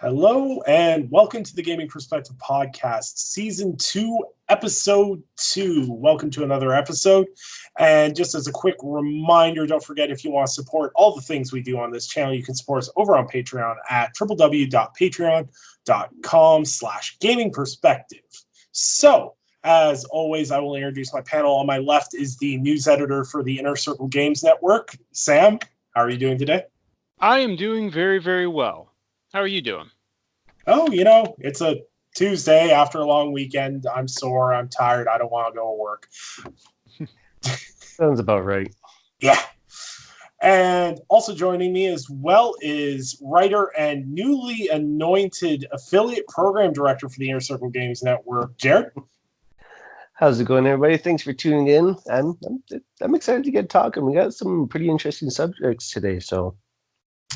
Hello and welcome to the Gaming Perspective Podcast, Season 2, Episode 2. Welcome to another episode. And just as a quick reminder, don't forget if you want to support all the things we do on this channel, you can support us over on Patreon at www.patreon.com/gamingperspective. So, as always, I will introduce my panel. On my left is the news editor for the Inner Circle Games Network. Sam, how are you doing today? I am doing very, very well. How are you doing? Oh, it's a Tuesday after a long weekend. I'm sore. I'm tired. I don't want to go to work. Sounds about right. Yeah. And also joining me as well is writer and newly anointed affiliate program director for the Inner Circle Games Network, Jared. How's it going, everybody? Thanks for tuning in. I'm excited to get talking. We got some pretty interesting subjects today, so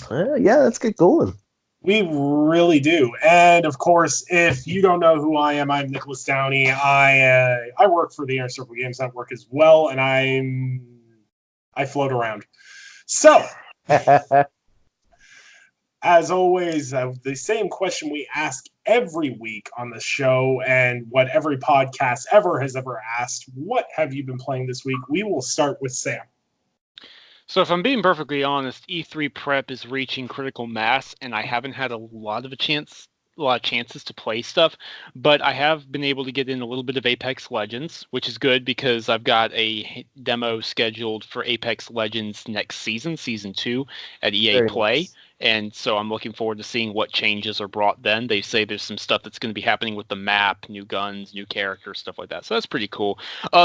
let's get going. We really do. And of course, if you don't know who I am, I'm Nicholas Downey. I work for the Inner Circle Games Network as well, and I float around. So, as always, the same question we ask every week on the show, and what every podcast ever has ever asked: what have you been playing this week? We will start with Sam. So if I'm being perfectly honest, E3 prep is reaching critical mass, and I haven't had a lot of chances to play stuff, but I have been able to get in a little bit of Apex Legends, which is good because I've got a demo scheduled for Apex Legends next season, Season 2, at EA Very Play. nice. And so I'm looking forward to seeing what changes are brought then. They say there's some stuff that's going to be happening with the map, new guns, new characters, stuff like that. So that's pretty cool.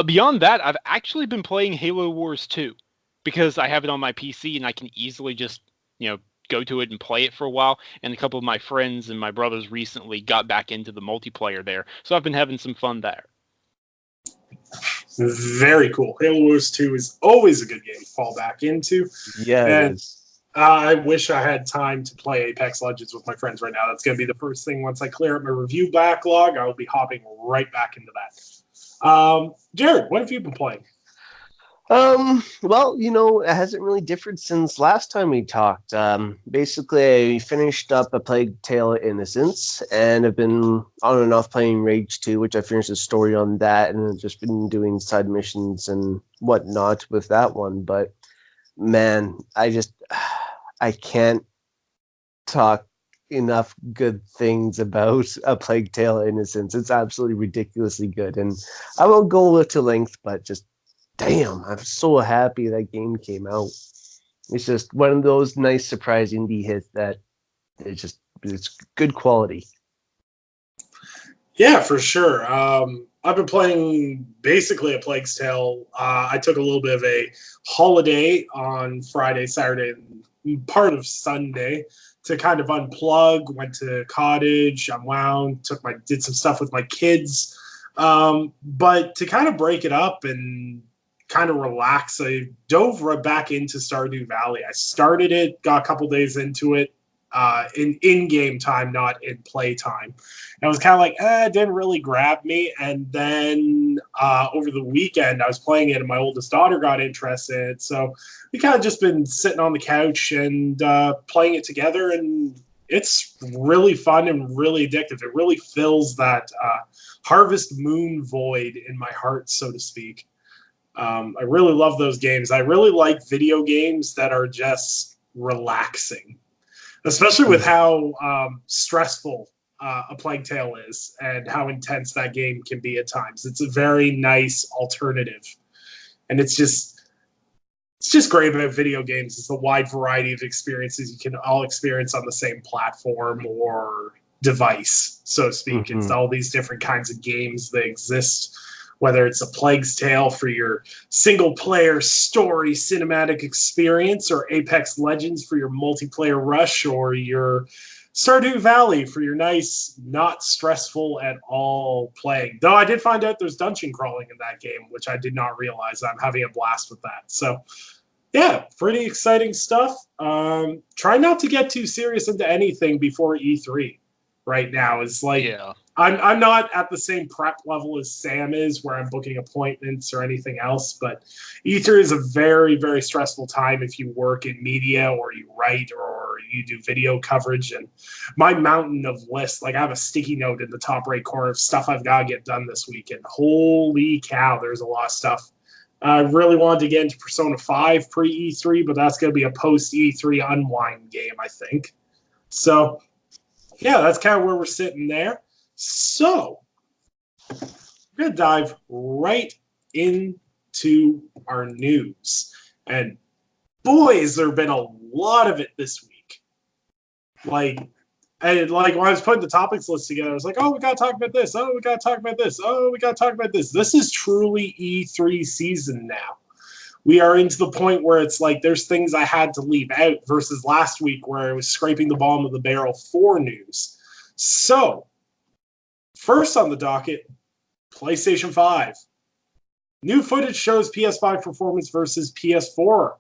Beyond that, I've actually been playing Halo Wars 2. Because I have it on my PC and I can easily just, go to it and play it for a while. And a couple of my friends and my brothers recently got back into the multiplayer there. So I've been having some fun there. Very cool. Halo Wars 2 is always a good game to fall back into. Yeah, And it is. I wish I had time to play Apex Legends with my friends right now. That's going to be the first thing. Once I clear up my review backlog, I will be hopping right back into that. Jared, what have you been playing? Well, it hasn't really differed since last time we talked. Basically, I finished up A Plague Tale: Innocence, and I've been on and off playing Rage 2, which I finished the story on that, and I've just been doing side missions and whatnot with that one. But, man, I can't talk enough good things about A Plague Tale: Innocence. It's absolutely ridiculously good, and I won't go to length, but just damn, I'm so happy that game came out. It's just one of those nice surprise indie hits that it's good quality. Yeah, for sure. I've been playing basically A Plague's Tale. I took a little bit of a holiday on Friday, Saturday, and part of Sunday to kind of unplug. Went to cottage, unwound, did some stuff with my kids. But to kind of break it up and kind of relax, I dove right back into Stardew Valley. I started it, got a couple days into it, in-game time, not in play time. And I was kind of like, it didn't really grab me. And then over the weekend, I was playing it, and my oldest daughter got interested. So we kind of just been sitting on the couch and playing it together, and it's really fun and really addictive. It really fills that Harvest Moon void in my heart, so to speak. I really love those games. I really like video games that are just relaxing, especially with how stressful A Plague Tale is and how intense that game can be at times. It's a very nice alternative, and it's just great about video games. It's a wide variety of experiences you can all experience on the same platform or device, so to speak. Mm-hmm. It's all these different kinds of games that exist, whether it's A Plague's Tale for your single-player story cinematic experience, or Apex Legends for your multiplayer rush, or your Stardew Valley for your nice, not stressful at all playing. Though I did find out there's dungeon crawling in that game, which I did not realize. I'm having a blast with that. So, yeah, pretty exciting stuff. Try not to get too serious into anything before E3 right now. It's like... Yeah. I'm not at the same prep level as Sam is, where I'm booking appointments or anything else, but E3 is a very, very stressful time if you work in media or you write or you do video coverage. And my mountain of lists, like I have a sticky note in the top right corner of stuff I've got to get done this weekend. Holy cow, there's a lot of stuff. I really wanted to get into Persona 5 pre-E3, but that's going to be a post-E3 unwind game, I think. So, yeah, that's kind of where we're sitting there. So, we're going to dive right into our news. And boy, has there been a lot of it this week. Like when I was putting the topics list together, I was like, oh, we got to talk about this. Oh, we got to talk about this. Oh, we got to talk about this. This is truly E3 season now. We are into the point where it's like there's things I had to leave out versus last week where I was scraping the bottom of the barrel for news. So, first on the docket, PlayStation 5. New footage shows PS5 performance versus PS4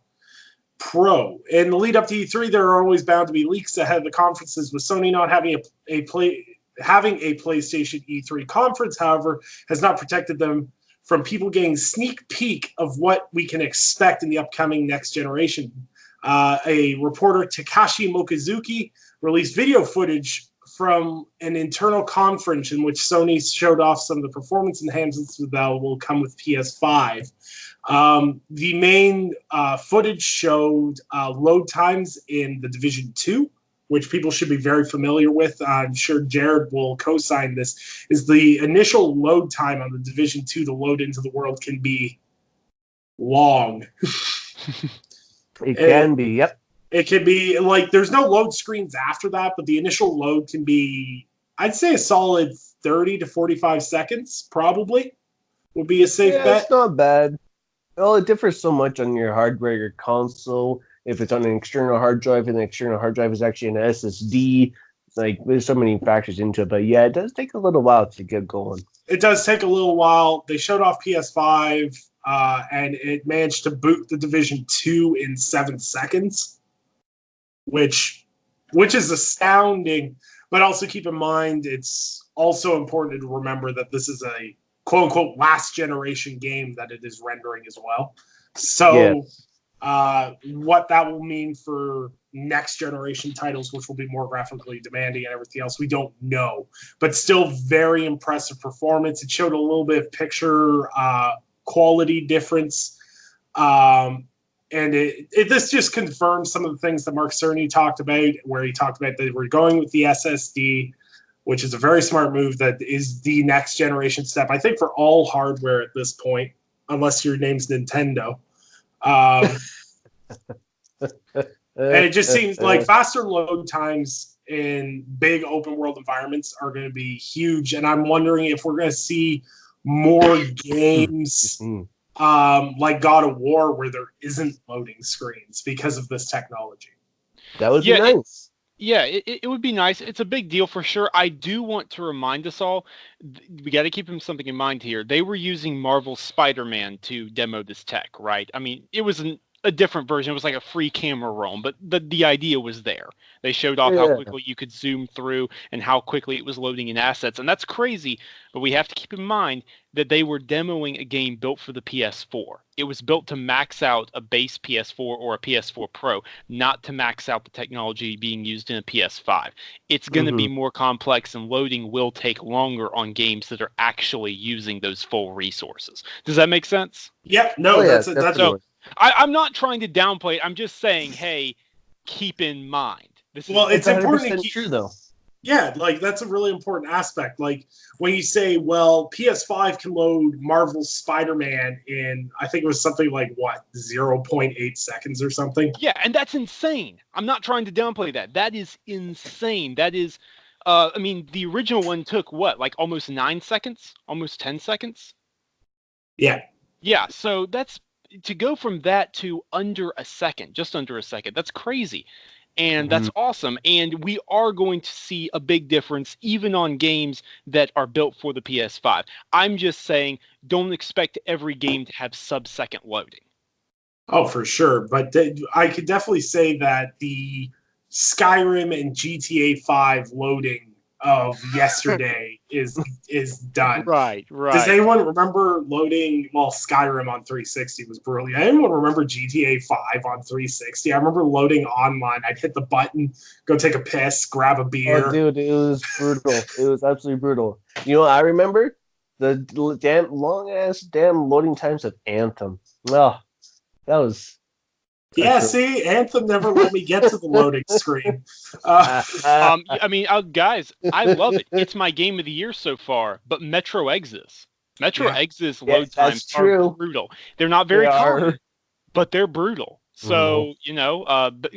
Pro. In the lead up to E3, there are always bound to be leaks ahead of the conferences, with Sony not having a PlayStation E3 conference, however, has not protected them from people getting sneak peek of what we can expect in the upcoming next generation. A reporter, Takashi Mochizuki, released video footage from an internal conference in which Sony showed off some of the performance enhancements that will come with PS5. The main footage showed load times in The Division 2, which people should be very familiar with. I'm sure Jared will co-sign this, is the initial load time on The Division 2 to load into the world can be long. It can be, yep. It can be, like, there's no load screens after that, but the initial load can be, I'd say a solid 30 to 45 seconds, probably, would be a safe bet. It's not bad. Well, it differs so much on your hardware, your console. If it's on an external hard drive, and the external hard drive is actually an SSD, like, there's so many factors into it. But yeah, it does take a little while to get going. It does take a little while. They showed off PS5, and it managed to boot The Division 2 in 7 seconds. Which is astounding, but also keep in mind it's also important to remember that this is a quote-unquote last generation game that it is rendering as well. So what that will mean for next generation titles, which will be more graphically demanding and everything else, we don't know. But still very impressive performance. It showed a little bit of picture quality difference. And this just confirms some of the things that Mark Cerny talked about, where he talked about that we're going with the SSD, which is a very smart move that is the next generation step, I think, for all hardware at this point, unless your name's Nintendo. And it just seems like faster load times in big open world environments are going to be huge. And I'm wondering if we're going to see more games like God of War where there isn't loading screens because of this technology. That would be nice. It would be nice. It's a big deal for sure. I do want to remind us all, we got to keep something in mind here. They were using Marvel's Spider-Man to demo this tech, right? I mean, it was a different version. It was like a free camera roam, but the idea was there. They showed off how quickly you could zoom through and how quickly it was loading in assets. And that's crazy, but we have to keep in mind that they were demoing a game built for the PS4. It was built to max out a base PS4 or a PS4 Pro, not to max out the technology being used in a PS5. It's going to be more complex, and loading will take longer on games that are actually using those full resources. Does that make sense? Yeah, no, that's so. I'm not trying to downplay it. I'm just saying, hey, keep in mind. It's important to keep true, though. Yeah, like that's a really important aspect. Like when you say, well, PS5 can load Marvel's Spider-Man in, I think it was something like, 0.8 seconds or something? Yeah, and that's insane. I'm not trying to downplay that. That is insane. That is, I mean, the original one took like almost 9 seconds? Almost 10 seconds? Yeah. Yeah, so that's, to go from that to under a second, just under a second, that's crazy. And that's awesome. And we are going to see a big difference even on games that are built for the PS5. I'm just saying, don't expect every game to have sub-second loading. Oh, for sure. But I could definitely say that the Skyrim and GTA 5 loading of yesterday is done. Right. Does anyone remember loading? Well, Skyrim on 360 was brilliant. Anyone remember GTA 5 on 360? I remember loading online. I'd hit the button, go take a piss, grab a beer. Oh, dude, it was brutal. It was absolutely brutal. You know what I remember? The damn long-ass loading times of Anthem. Oh, that was... Yeah, see, Anthem never let me get to the loading screen. I mean, guys, I love it. It's my game of the year so far. But Metro Exodus load times are brutal. They're not very common, but they're brutal. So,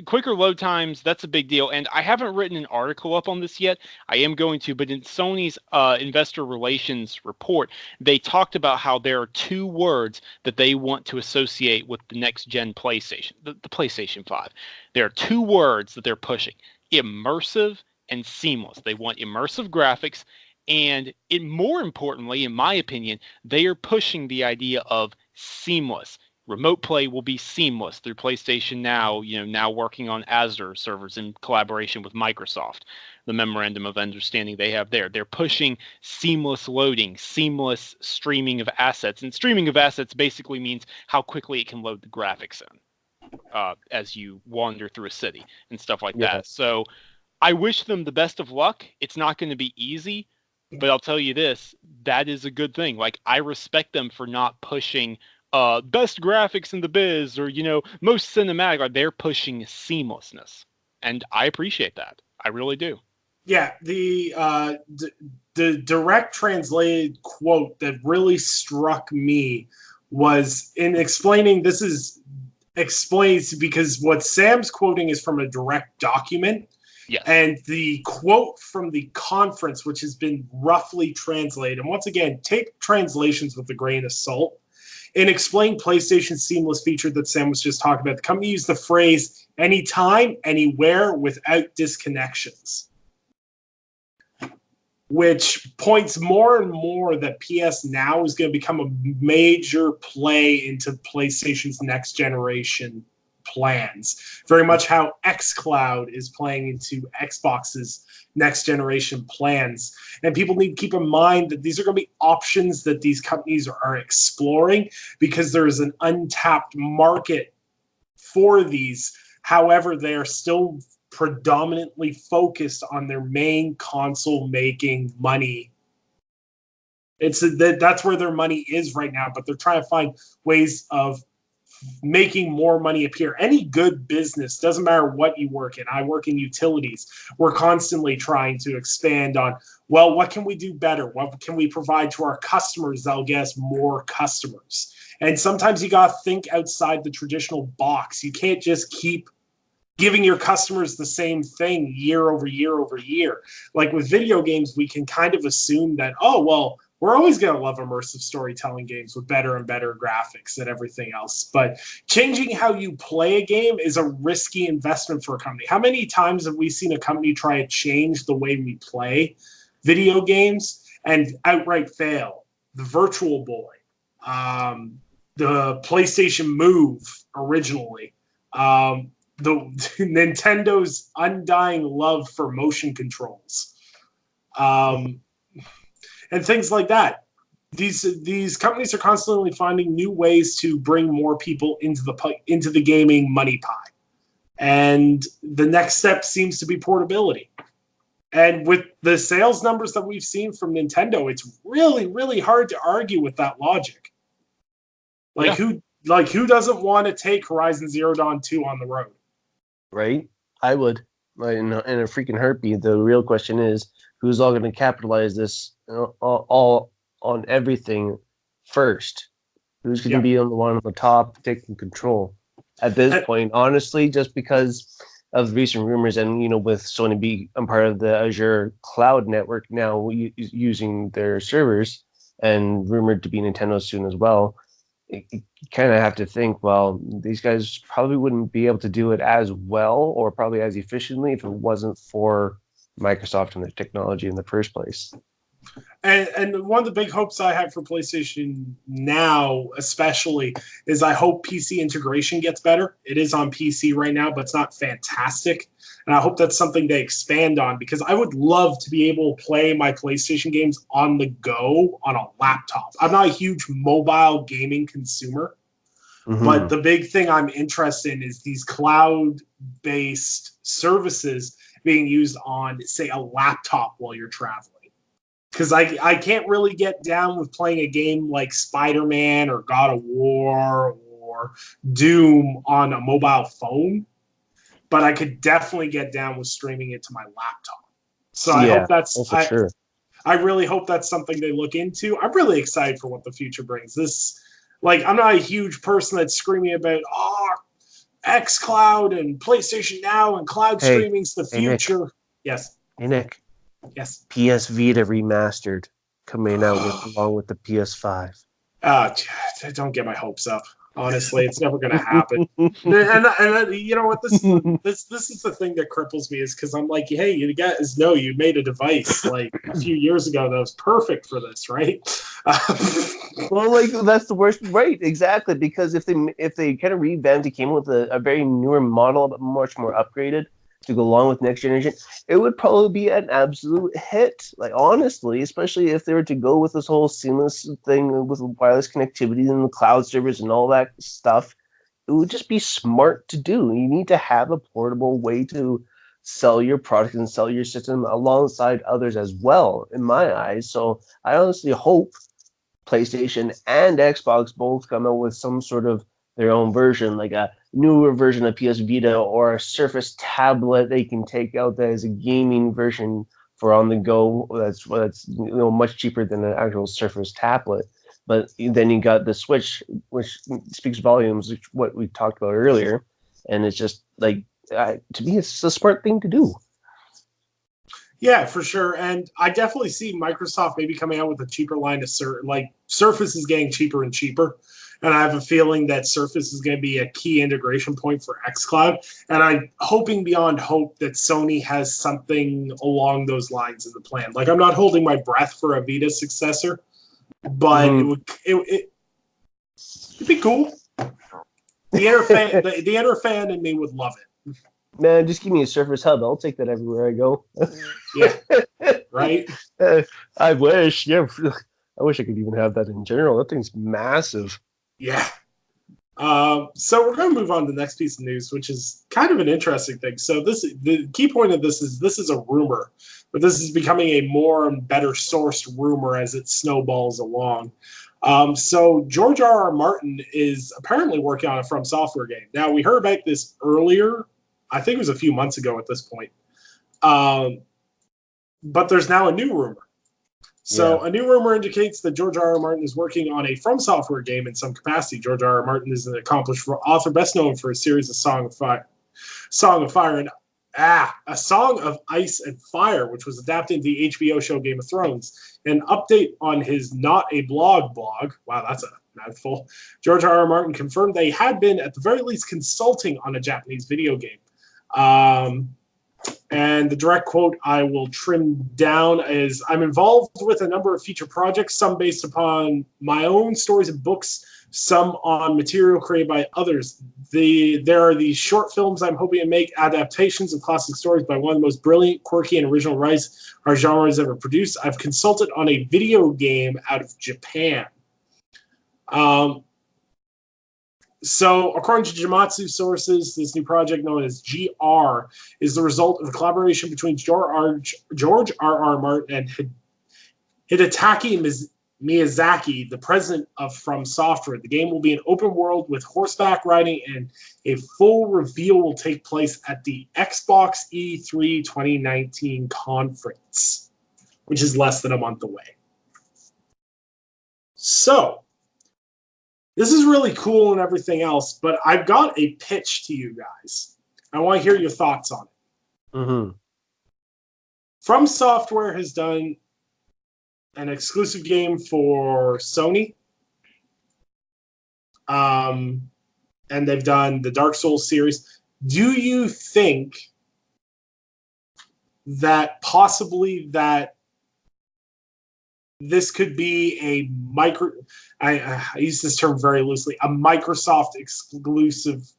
quicker load times, that's a big deal. And I haven't written an article up on this yet. I am going to, but in Sony's investor relations report, they talked about how there are 2 words that they want to associate with the next gen PlayStation, the PlayStation 5. There are 2 words that they're pushing: immersive and seamless. They want immersive graphics, and more importantly, in my opinion, they are pushing the idea of seamless. Remote play will be seamless through PlayStation Now, now working on Azure servers in collaboration with Microsoft, the memorandum of understanding they have there. They're pushing seamless loading, seamless streaming of assets. And streaming of assets basically means how quickly it can load the graphics in as you wander through a city and stuff like that. So I wish them the best of luck. It's not going to be easy, but I'll tell you this, that is a good thing. Like, I respect them for not pushing best graphics in the biz or most cinematic. Like, they're pushing seamlessness, and I appreciate that. I really do. Yeah, the direct translated quote that really struck me was in explaining explains because what Sam's quoting is from a direct document. Yes. And the quote from the conference, which has been roughly translated, and once again, take translations with a grain of salt. In explaining PlayStation's seamless feature that Sam was just talking about, the company used the phrase anytime, anywhere, without disconnections, which points more and more that PS Now is going to become a major play into PlayStation's next generation plans. Very much how xCloud is playing into Xbox's next generation plans. And people need to keep in mind that these are going to be options that these companies are exploring because there is an untapped market for these. However, they are still predominantly focused on their main console making money. That's where their money is right now, but they're trying to find ways of making more money appear. Any good business, doesn't matter what you work in. I work in utilities. We're constantly trying to expand on, well, what can we do better? What can we provide to our customers that'll get us more customers? And sometimes you got to think outside the traditional box. You can't just keep giving your customers the same thing year over year over year. Like with video games, we can kind of assume that, oh, well, we're always going to love immersive storytelling games with better and better graphics and everything else. But changing how you play a game is a risky investment for a company. How many times have we seen a company try to change the way we play video games and outright fail? The Virtual Boy, the PlayStation Move originally, the Nintendo's undying love for motion controls. And things like that. These companies are constantly finding new ways to bring more people into the gaming money pie. And the next step seems to be portability. And with the sales numbers that we've seen from Nintendo, it's really, really hard to argue with that logic. Who doesn't want to take Horizon Zero Dawn 2 on the road? Right? I would. In a freaking heartbeat. The real question is, who's all going to capitalize this all on everything first? Who's going to be on the top taking control at this point? Honestly, just because of recent rumors and, with Sony being part of the Azure cloud network now using their servers and rumored to be Nintendo soon as well, you kind of have to think, well, these guys probably wouldn't be able to do it as well or probably as efficiently if it wasn't for Microsoft and their technology in the first place. And one of the big hopes I have for PlayStation Now, especially, is I hope PC integration gets better. It is on PC right now, but it's not fantastic. And I hope that's something they expand on, because I would love to be able to play my PlayStation games on the go on a laptop. I'm not a huge mobile gaming consumer, but the big thing I'm interested in is these cloud-based services being used on, say, a laptop while you're traveling. Because I can't really get down with playing a game like Spider-Man or God of War or Doom on a mobile phone, but I could definitely get down with streaming it to my laptop. So I hope sure. I really hope that's something they look into. I'm really excited for what the future brings. This, like, I'm not a huge person that's screaming about xCloud and PlayStation Now and cloud streaming's the future. Nick. Yes. Hey Nick. Yes. PS Vita remastered coming out along with the PS5. Don't get my hopes up. Honestly, it's never going to happen. and you know what? This is the thing that cripples me, is because I'm like, hey, you guys know you made a device like a few years ago that was perfect for this, right? Well, like, that's the worst, right? Exactly, because if they kind of revamped, it came with a very newer model, but much more upgraded to go along with next generation, it would probably be an absolute hit. Like, honestly, especially if they were to go with this whole seamless thing with wireless connectivity and the cloud servers and all that stuff, it would just be smart to do. You need to have a portable way to sell your product and sell your system alongside others as well, in my eyes. So I honestly hope PlayStation and Xbox both come out with some sort of their own version, like a newer version of PS Vita or a Surface tablet they can take out that is a gaming version for on the go. That's much cheaper than an actual Surface tablet. But then you got the Switch, which speaks volumes, what we talked about earlier, and it's just like, to me, it's a smart thing to do. Yeah, for sure. And I definitely see Microsoft maybe coming out with a cheaper line of like Surface is getting cheaper and cheaper. And I have a feeling that Surface is going to be a key integration point for xCloud. And I'm hoping beyond hope that Sony has something along those lines in the plan. Like, I'm not holding my breath for a Vita successor, but it'd be cool. The inner fan in me would love it. Man, just give me a Surface Hub. I'll take that everywhere I go. Yeah, right? I wish. Yeah, I wish I could even have that in general. That thing's massive. Yeah. So we're going to move on to the next piece of news, which is kind of an interesting thing. So the key point of this is a rumor, but this is becoming a more and better sourced rumor as it snowballs along. So George R.R. Martin is apparently working on a From Software game. Now, we heard about this earlier. I think it was a few months ago at this point. But there's now a new rumor. So a new rumor indicates that George R.R. Martin is working on a From Software game in some capacity. George R.R. Martin is an accomplished author, best known for a series of Song of Ice and Fire, which was adapted into the HBO show Game of Thrones. An update on his Not a Blog blog. Wow, that's a mouthful. George R.R. Martin confirmed they had been, at the very least, consulting on a Japanese video game. And the direct quote I will trim down is, "I'm involved with a number of future projects, some based upon my own stories and books, some on material created by others. There are these short films I'm hoping to make, adaptations of classic stories by one of the most brilliant, quirky, and original writers our genre has ever produced. I've consulted on a video game out of Japan." So, according to Gematsu sources, this new project known as GR is the result of a collaboration between George R.R. Martin and Hidetaki Miyazaki, the president of From Software. The game will be an open world with horseback riding, and a full reveal will take place at the Xbox E3 2019 conference, which is less than a month away. So, this is really cool and everything else, but I've got a pitch to you guys. I want to hear your thoughts on it. Mm-hmm. From Software has done an exclusive game for Sony. And they've done the Dark Souls series. Do you think that possibly that this could be a I use this term very loosely, a Microsoft exclusive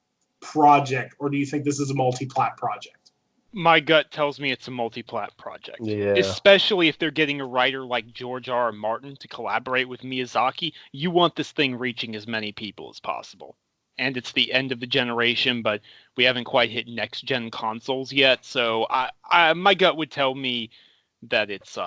project, or do you think this is a multi-plat project? My gut tells me it's a multi-plat project. Yeah. Especially if they're getting a writer like George R. R. Martin to collaborate with Miyazaki. You want this thing reaching as many people as possible. And it's the end of the generation, but we haven't quite hit next-gen consoles yet. So my gut would tell me that it's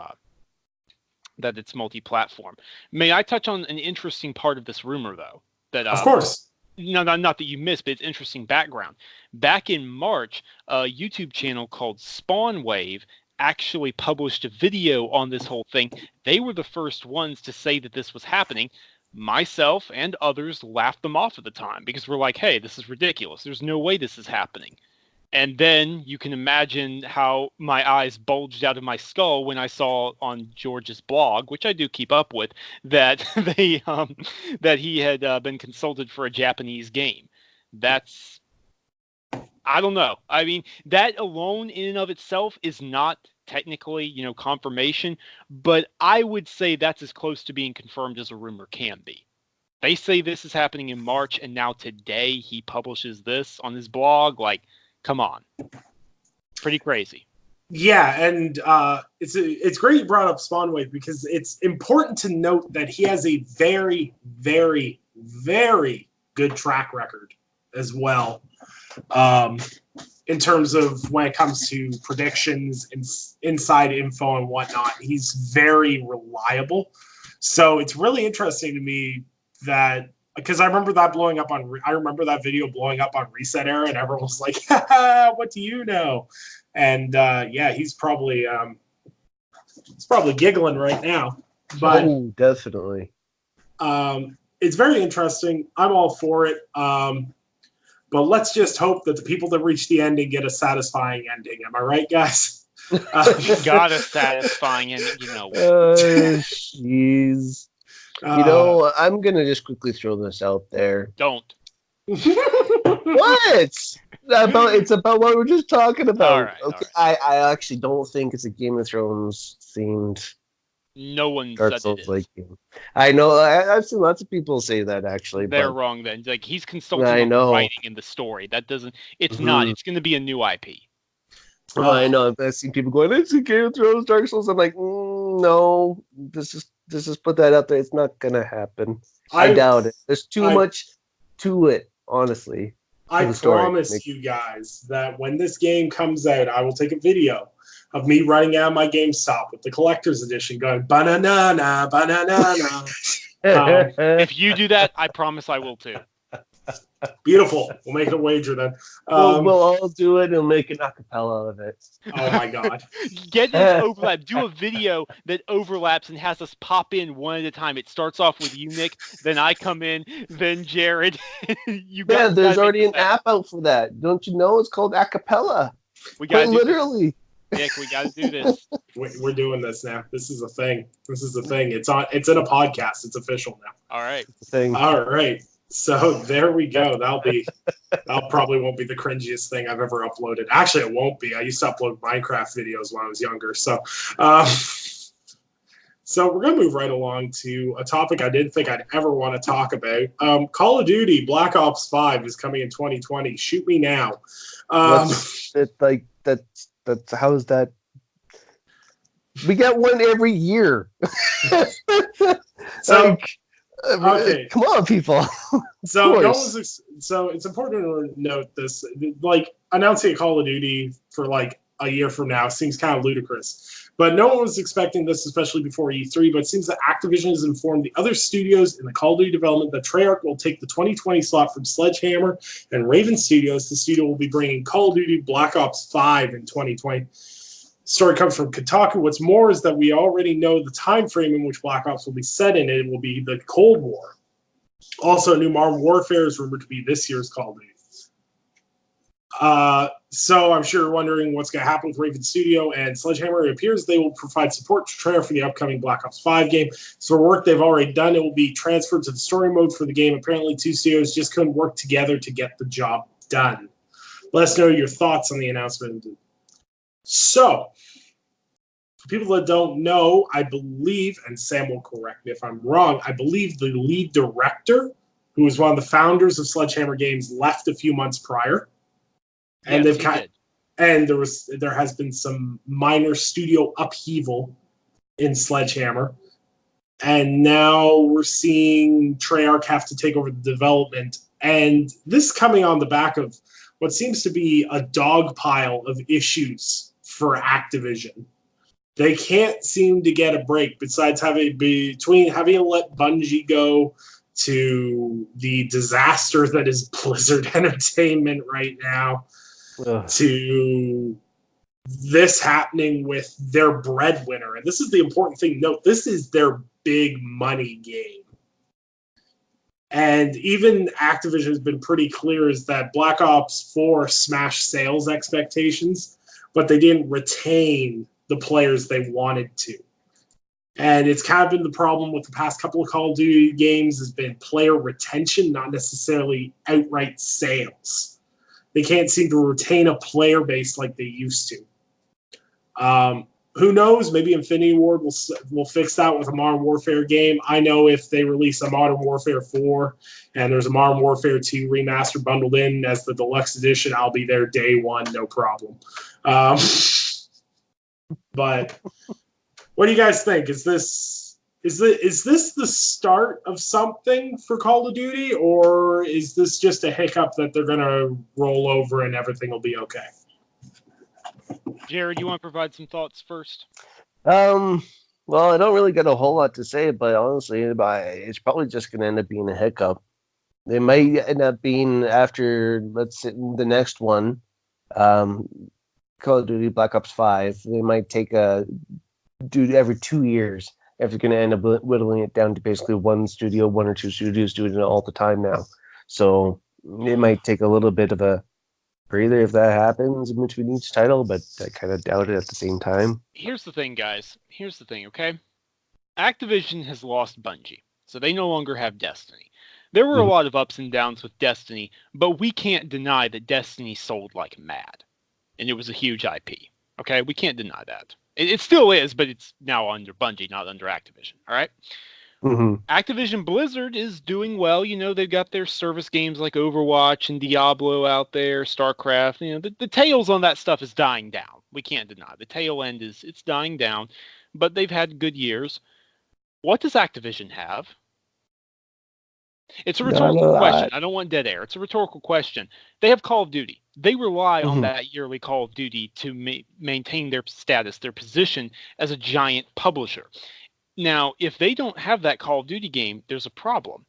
multi-platform. May I touch on an interesting part of this rumor, though? That Of course. No, not that you missed, but it's interesting background. Back in March, a YouTube channel called Spawnwave actually published a video on this whole thing. They were the first ones to say that this was happening. Myself and others laughed them off at the time because we're like, hey, this is ridiculous. There's no way this is happening. And then you can imagine how my eyes bulged out of my skull when I saw on George's blog, which I do keep up with, that that he had been consulted for a Japanese game. That's, I don't know. I mean, that alone in and of itself is not technically, confirmation, but I would say that's as close to being confirmed as a rumor can be. They say this is happening in March, and now today he publishes this on his blog. Like, come on. Pretty crazy. Yeah, and it's great you brought up Spawnwave because it's important to note that he has a very, very, very good track record as well in terms of when it comes to predictions and inside info and whatnot. He's very reliable. So it's really interesting to me that, because I remember that video blowing up on Reset Era, and everyone was like, what do you know? And he's probably giggling right now. But definitely. It's very interesting. I'm all for it. But let's just hope that the people that reach the ending get a satisfying ending. Am I right, guys? Got a satisfying ending, Jeez. I'm going to just quickly throw this out there. Don't. What? It's about what we're just talking about. All right, okay. All right. I actually don't think it's a Game of Thrones themed No one Dark said Souls it is. like game. I know. I've seen lots of people say that actually. They're but wrong then. Like, he's consulting I on the know. writing in the story. That doesn't. It's not. It's going to be a new IP. I know. I've seen people going, "It's a Game of Thrones, Dark Souls." I'm like, no. Just put that out there. It's not gonna happen. I doubt it. There's too much to it, honestly. I promise you guys that when this game comes out, I will take a video of me running out of my GameStop with the collector's edition going, banana, banana. If you do that, I promise I will too. Beautiful. We'll make it a wager then. We'll all do it and make an acapella of it. Oh my god. Get this overlap. Do a video that overlaps and has us pop in one at a time. It starts off with you, Nick, then I come in, then Jared. There's already an app out for that. Don't you know? It's called acapella. We got literally. Nick, we got to do this. We're doing this now. This is a thing. It's in a podcast. It's official now. All right. All right. So there we go. That probably won't be the cringiest thing I've ever uploaded. Actually, it won't be. I used to upload Minecraft videos when I was younger. So we're going to move right along to a topic I didn't think I'd ever want to talk about. Call of Duty Black Ops 5 is coming in 2020. Shoot me now. That's how is that? We get one every year. Okay, come on, people. So it's important to note this. Like, announcing a Call of Duty for like a year from now seems kind of ludicrous. But no one was expecting this, especially before E3. But it seems that Activision has informed the other studios in the Call of Duty development that Treyarch will take the 2020 slot from Sledgehammer and Raven Studios. The studio will be bringing Call of Duty Black Ops 5 in 2020. Story comes from Kotaku. What's more is that we already know the time frame in which Black Ops will be set in. It will be the Cold War. Also, new Modern Warfare is rumored to be this year's Call of Duty. So I'm sure you're wondering what's going to happen with Raven Studio and Sledgehammer. It appears they will provide support to Treyarch for the upcoming Black Ops 5 game. So for work they've already done, it will be transferred to the story mode for the game. Apparently, two studios just couldn't work together to get the job done. Let us know your thoughts on the announcement. So, For people that don't know, I believe, and Sam will correct me if I'm wrong, I believe the lead director, who was one of the founders of Sledgehammer Games, left a few months prior. And Yes, and there has been some minor studio upheaval in Sledgehammer. And now we're seeing Treyarch have to take over the development. And this coming on the back of what seems to be a dog pile of issues for Activision. They can't seem to get a break besides having to let Bungie go to the disaster that is Blizzard Entertainment right now. Ugh. To this happening with their breadwinner. And this is the important thing. Note, this is their big money game. And even Activision has been pretty clear is that Black Ops 4 smashed sales expectations, but they didn't retain the players they wanted to. And it's kind of been the problem with the past couple of Call of Duty games has been player retention, not necessarily outright sales. They can't seem to retain a player base like they used to. Who knows? Maybe Infinity Ward will fix that with a Modern Warfare game. I know if they release a Modern Warfare 4 and there's a Modern Warfare 2 remaster bundled in as the deluxe edition, I'll be there day one, no problem. But what do you guys think? Is this the start of something for Call of Duty, or is this just a hiccup that they're going to roll over and everything will be okay? Jared, you want to provide some thoughts first? Well, I don't really got a whole lot to say, but honestly, it's probably just going to end up being a hiccup. They might end up being after, let's say, the next one, Call of Duty Black Ops 5. They might do every 2 years. If they're going to end up whittling it down to basically one or two studios doing it all the time now. So it might take a little bit of a breather if that happens in between each title, but I kind of doubt it at the same time. Here's the thing, guys. Here's the thing, okay? Activision has lost Bungie, so they no longer have Destiny. There were a lot of ups and downs with Destiny, but we can't deny that Destiny sold like mad. And it was a huge IP, okay? We can't deny that. It still is, but it's now under Bungie, not under Activision, all right? Mm-hmm. Activision Blizzard is doing well. You know, they've got their service games like Overwatch and Diablo out there, StarCraft. You know, the tails on that stuff is dying down. We can't deny. The tail end it's dying down, but they've had good years. What does Activision have? It's a rhetorical question. I don't want dead air. It's a rhetorical question. They have Call of Duty. They rely on that yearly Call of Duty to maintain their status, their position as a giant publisher. Now, if they don't have that Call of Duty game, there's a problem.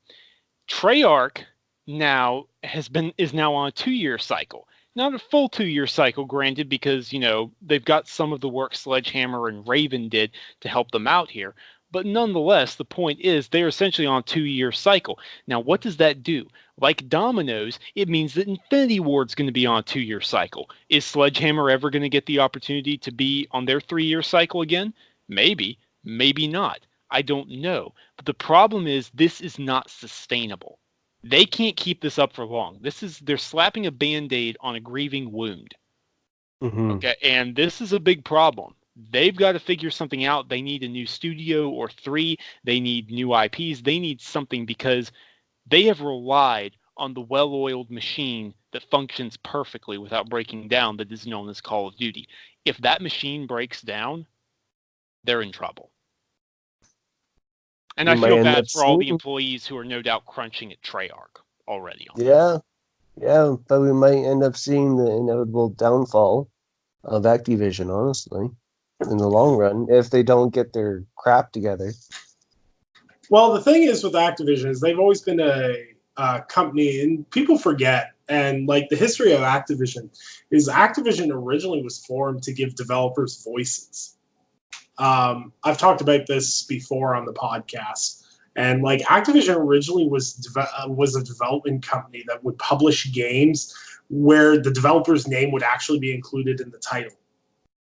Treyarch now is now on a 2-year cycle. Not a full 2-year cycle, granted, because, you know, they've got some of the work Sledgehammer and Raven did to help them out here. But nonetheless, the point is they're essentially on a 2-year cycle. Now, what does that do? Like dominoes, it means that Infinity Ward's going to be on a 2-year cycle. Is Sledgehammer ever going to get the opportunity to be on their 3-year cycle again? Maybe. Maybe not. I don't know. But the problem is this is not sustainable. They can't keep this up for long. They're slapping a Band-Aid on a grieving wound. Okay, and this is a big problem. They've got to figure something out. They need a new studio or 3. They need new IPs. They need something because they have relied on the well-oiled machine that functions perfectly without breaking down that is known as Call of Duty. If that machine breaks down, they're in trouble. And I feel bad for all the employees who are no doubt crunching at Treyarch already. Yeah, but we might end up seeing the inevitable downfall of Activision, honestly, in the long run, if they don't get their crap together. Well, the thing is with Activision is they've always been a company, and people forget, and like the history of Activision is Activision originally was formed to give developers voices. I've talked about this before on the podcast, and like Activision originally was a development company that would publish games where the developer's name would actually be included in the title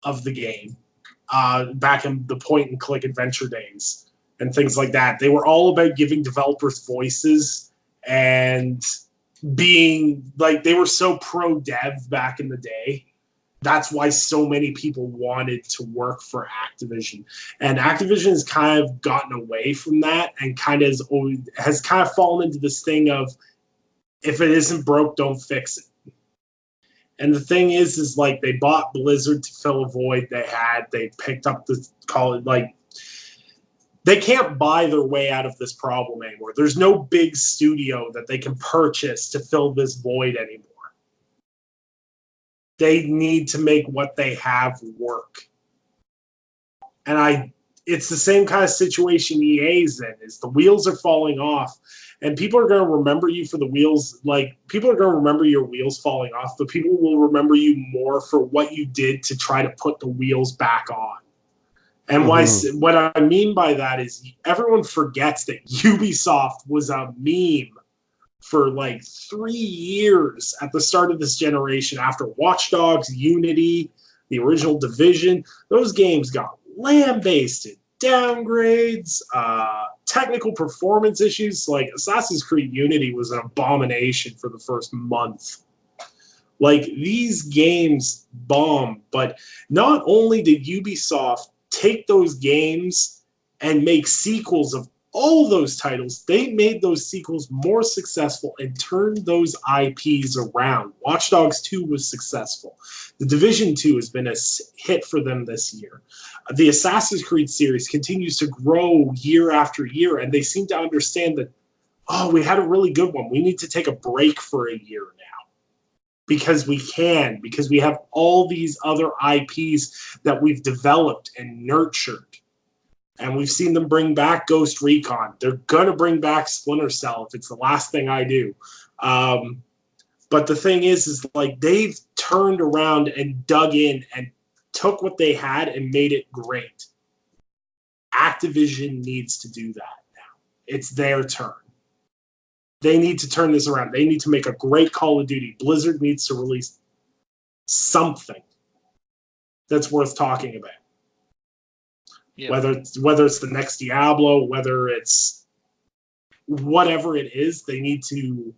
of the game. Back in the point-and-click adventure days and things like that, they were all about giving developers voices and being like they were so pro-dev back in the day. that's why so many people wanted to work for Activision. And Activision has kind of gotten away from that and kind of has kind of fallen into this thing of, if it isn't broke, don't fix it. And the thing is like, they bought Blizzard to fill a void they had. They picked up the call it like, they can't buy their way out of this problem anymore. There's no big studio that they can purchase to fill this void anymore. They need to make what they have work. And it's the same kind of situation EA's in, is the wheels are falling off. And people are going to remember you for the wheels. Like, people are going to remember your wheels falling off, but people will remember you more for what you did to try to put the wheels back on. And what I mean by that is, everyone forgets that Ubisoft was a meme for like 3 years at the start of this generation. After Watch Dogs, Unity, the original Division, those games got lambasted, downgrades, technical performance issues. Like, Assassin's Creed Unity was an abomination for the first month. Like, these games bombed, but not only did Ubisoft take those games and make sequels of all those titles, they made those sequels more successful and turned those IPs around. Watch Dogs 2 was successful. The Division 2 has been a hit for them this year. The Assassin's Creed series continues to grow year after year, and they seem to understand that, oh, we had a really good one. We need to take a break for a year now. Because we have all these other IPs that we've developed and nurtured. And we've seen them bring back Ghost Recon. They're going to bring back Splinter Cell if it's the last thing I do. But the thing is like, they've turned around and dug in and took what they had and made it great. Activision needs to do that now. It's their turn. They need to turn this around. They need to make a great Call of Duty. Blizzard needs to release something that's worth talking about. Yeah. Whether it's the next Diablo, whether it's whatever it is, they need to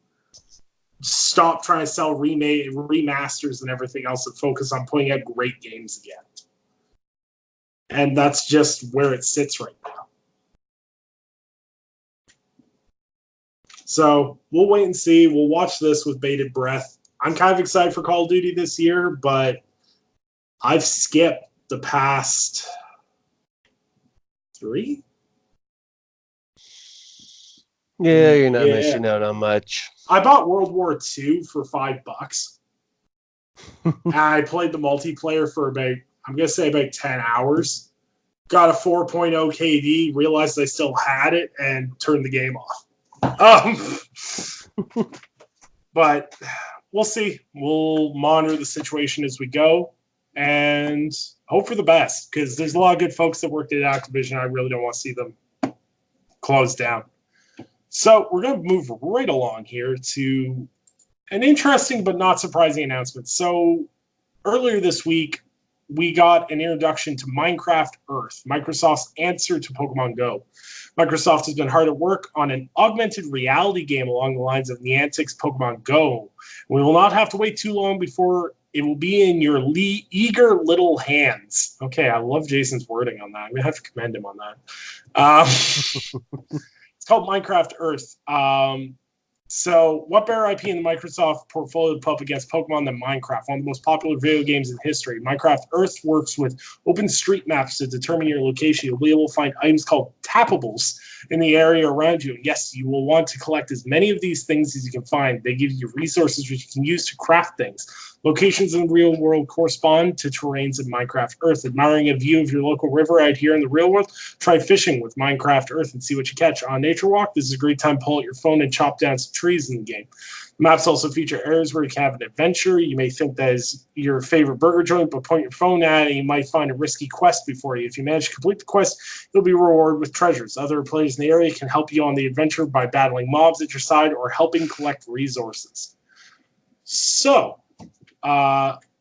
stop trying to sell remasters and everything else and focus on putting out great games again. And that's just where it sits right now. So we'll wait and see. We'll watch this with bated breath. I'm kind of excited for Call of Duty this year, but I've skipped the past 3. Yeah, you're not missing out on much. I bought World War II for $5. I played the multiplayer for about 10 hours. Got a 4.0 KD, realized I still had it, and turned the game off. But we'll see. We'll monitor the situation as we go and hope for the best, because there's a lot of good folks that worked at Activision. I really don't want to see them closed down. So we're going to move right along here to an interesting but not surprising announcement. So earlier this week, we got an introduction to Minecraft Earth, Microsoft's answer to Pokemon Go. Microsoft has been hard at work on an augmented reality game along the lines of Niantic's Pokemon Go. We will not have to wait too long before it will be in your eager little hands. Okay, I love Jason's wording on that. I'm going to have to commend him on that. It's called Minecraft Earth. So what better IP in the Microsoft portfolio to put up against Pokemon than Minecraft, one of the most popular video games in history? Minecraft Earth works with open street maps to determine your location. You'll be able to find items called tappables in the area around you. And yes, you will want to collect as many of these things as you can find. They give you resources which you can use to craft things. Locations in the real world correspond to terrains in Minecraft Earth. Admiring a view of your local river out here in the real world? Try fishing with Minecraft Earth and see what you catch. On Nature Walk, this is a great time to pull out your phone and chop down some trees in the game. The maps also feature areas where you can have an adventure. You may think that is your favorite burger joint, but point your phone at it and you might find a risky quest before you. If you manage to complete the quest, you'll be rewarded with treasures. Other players in the area can help you on the adventure by battling mobs at your side or helping collect resources. So,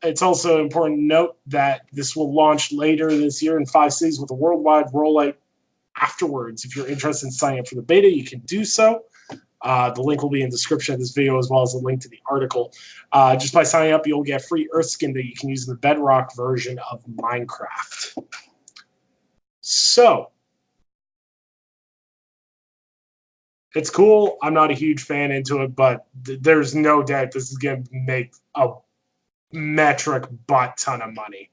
it's also important to note that this will launch later this year in 5 cities with a worldwide rollout afterwards. If you're interested in signing up for the beta, you can do so. The link will be in the description of this video as well as a link to the article. Just by signing up, you'll get free Earth skin that you can use in the Bedrock version of Minecraft. So, it's cool. I'm not a huge fan into it, but there's no doubt this is going to make a metric butt ton of money.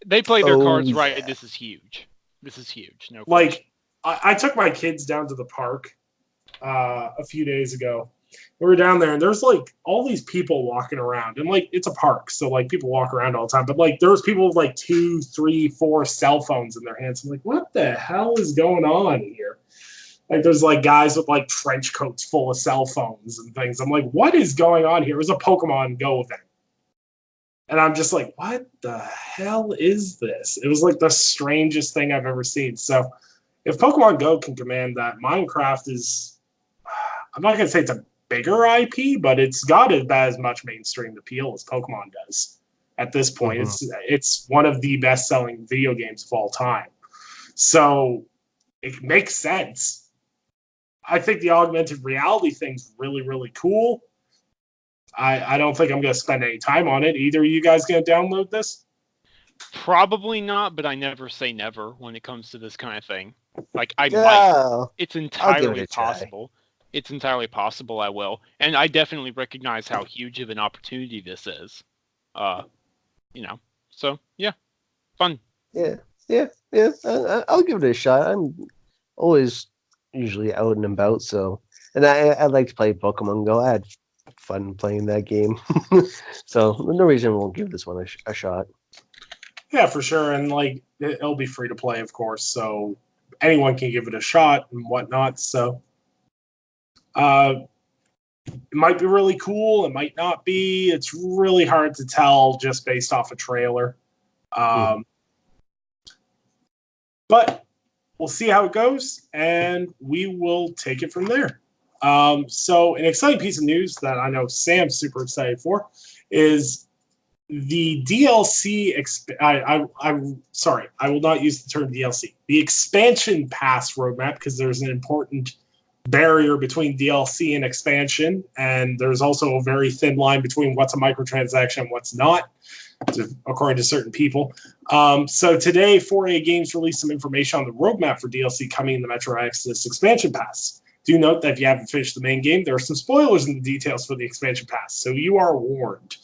They play their cards right. This is huge. This is huge. No, like I took my kids down to the park a few days ago. We were down there, and there's like all these people walking around, and like it's a park, so like people walk around all the time. But like there's people with like 2, 3, 4 cell phones in their hands. I'm like, what the hell is going on here? Like there's like guys with like trench coats full of cell phones and things. I'm like, what is going on here? It was a Pokemon Go event. And I'm just like, what the hell is this? It was like the strangest thing I've ever seen. So if Pokemon Go can command that, Minecraft is, I'm not going to say it's a bigger IP, but it's got about as much mainstream appeal as Pokemon does at this point. It's one of the best-selling video games of all time. So it makes sense. I think the augmented reality thing's really, really cool. I don't think I'm going to spend any time on it. Either of you guys going to download this? Probably not, but I never say never when it comes to this kind of thing. Like, I might. It's entirely possible. It's entirely possible I will. And I definitely recognize how huge of an opportunity this is. So, yeah. Fun. Yeah. I'll give it a shot. I'm always usually out and about, so. And I like to play Pokemon Go. I had fun playing that game. So, no reason I won't give this one a shot. Yeah, for sure. And like it'll be free to play, of course, so anyone can give it a shot and whatnot. So it might be really cool, it might not be. It's really hard to tell just based off a trailer. But we'll see how it goes, and we will take it from there. So an exciting piece of news that I know Sam's super excited for is the DLC. I'm sorry, I will not use the term DLC. The expansion pass roadmap, because there's an important barrier between DLC and expansion, and there's also a very thin line between what's a microtransaction and what's not, according to certain people. So today, 4A Games released some information on the roadmap for DLC coming in the Metro Exodus expansion pass. Do note that if you haven't finished the main game, there are some spoilers in the details for the expansion pass, so you are warned.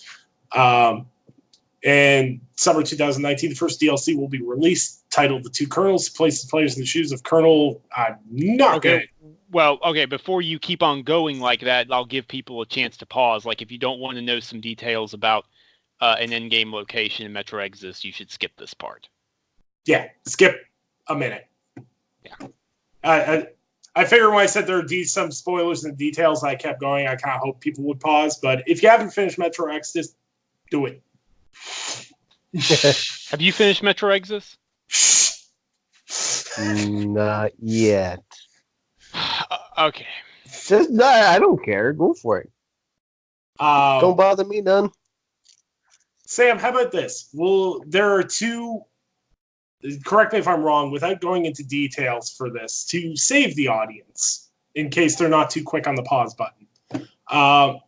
In summer 2019, the first DLC will be released, titled The Two Colonels, places players in the shoes of Colonel. Well, okay, before you keep on going like that, I'll give people a chance to pause. Like, if you don't want to know some details about an in-game location in Metro Exodus, you should skip this part. Yeah, skip a minute. Yeah. I figured when I said there would be some spoilers and details, I kept going. I kind of hoped people would pause. But if you haven't finished Metro Exodus, do it. Have you finished Metro Exodus? Not yet. Okay. I don't care. Go for it. Don't bother me none. Sam, how about this? There are two. Correct me if I'm wrong, without going into details for this, to save the audience, in case they're not too quick on the pause button.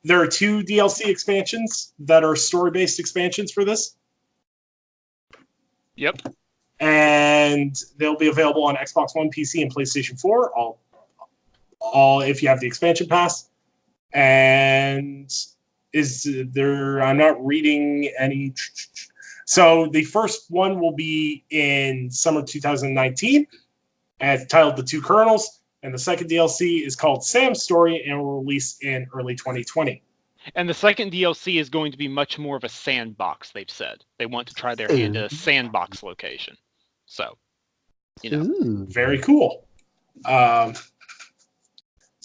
There are 2 DLC expansions that are story-based expansions for this. Yep. And they'll be available on Xbox One, PC, and PlayStation 4, all if you have the expansion pass. And I'm not reading any... So the first one will be in summer 2019, and it's titled The Two Colonels, and the second DLC is called Sam's Story and will release in early 2020. And the second DLC is going to be much more of a sandbox, they've said. They want to try their hand at a sandbox location. So, Very cool.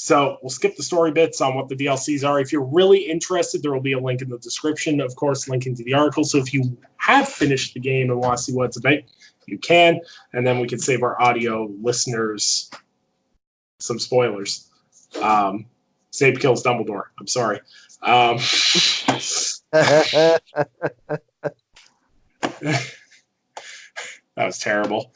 So we'll skip the story bits on what the DLCs are. If you're really interested, there will be a link in the description, of course, linking to the article. So if you have finished the game and want to see what it's about, you can. And then we can save our audio listeners some spoilers. Snape kills Dumbledore. I'm sorry. That was terrible.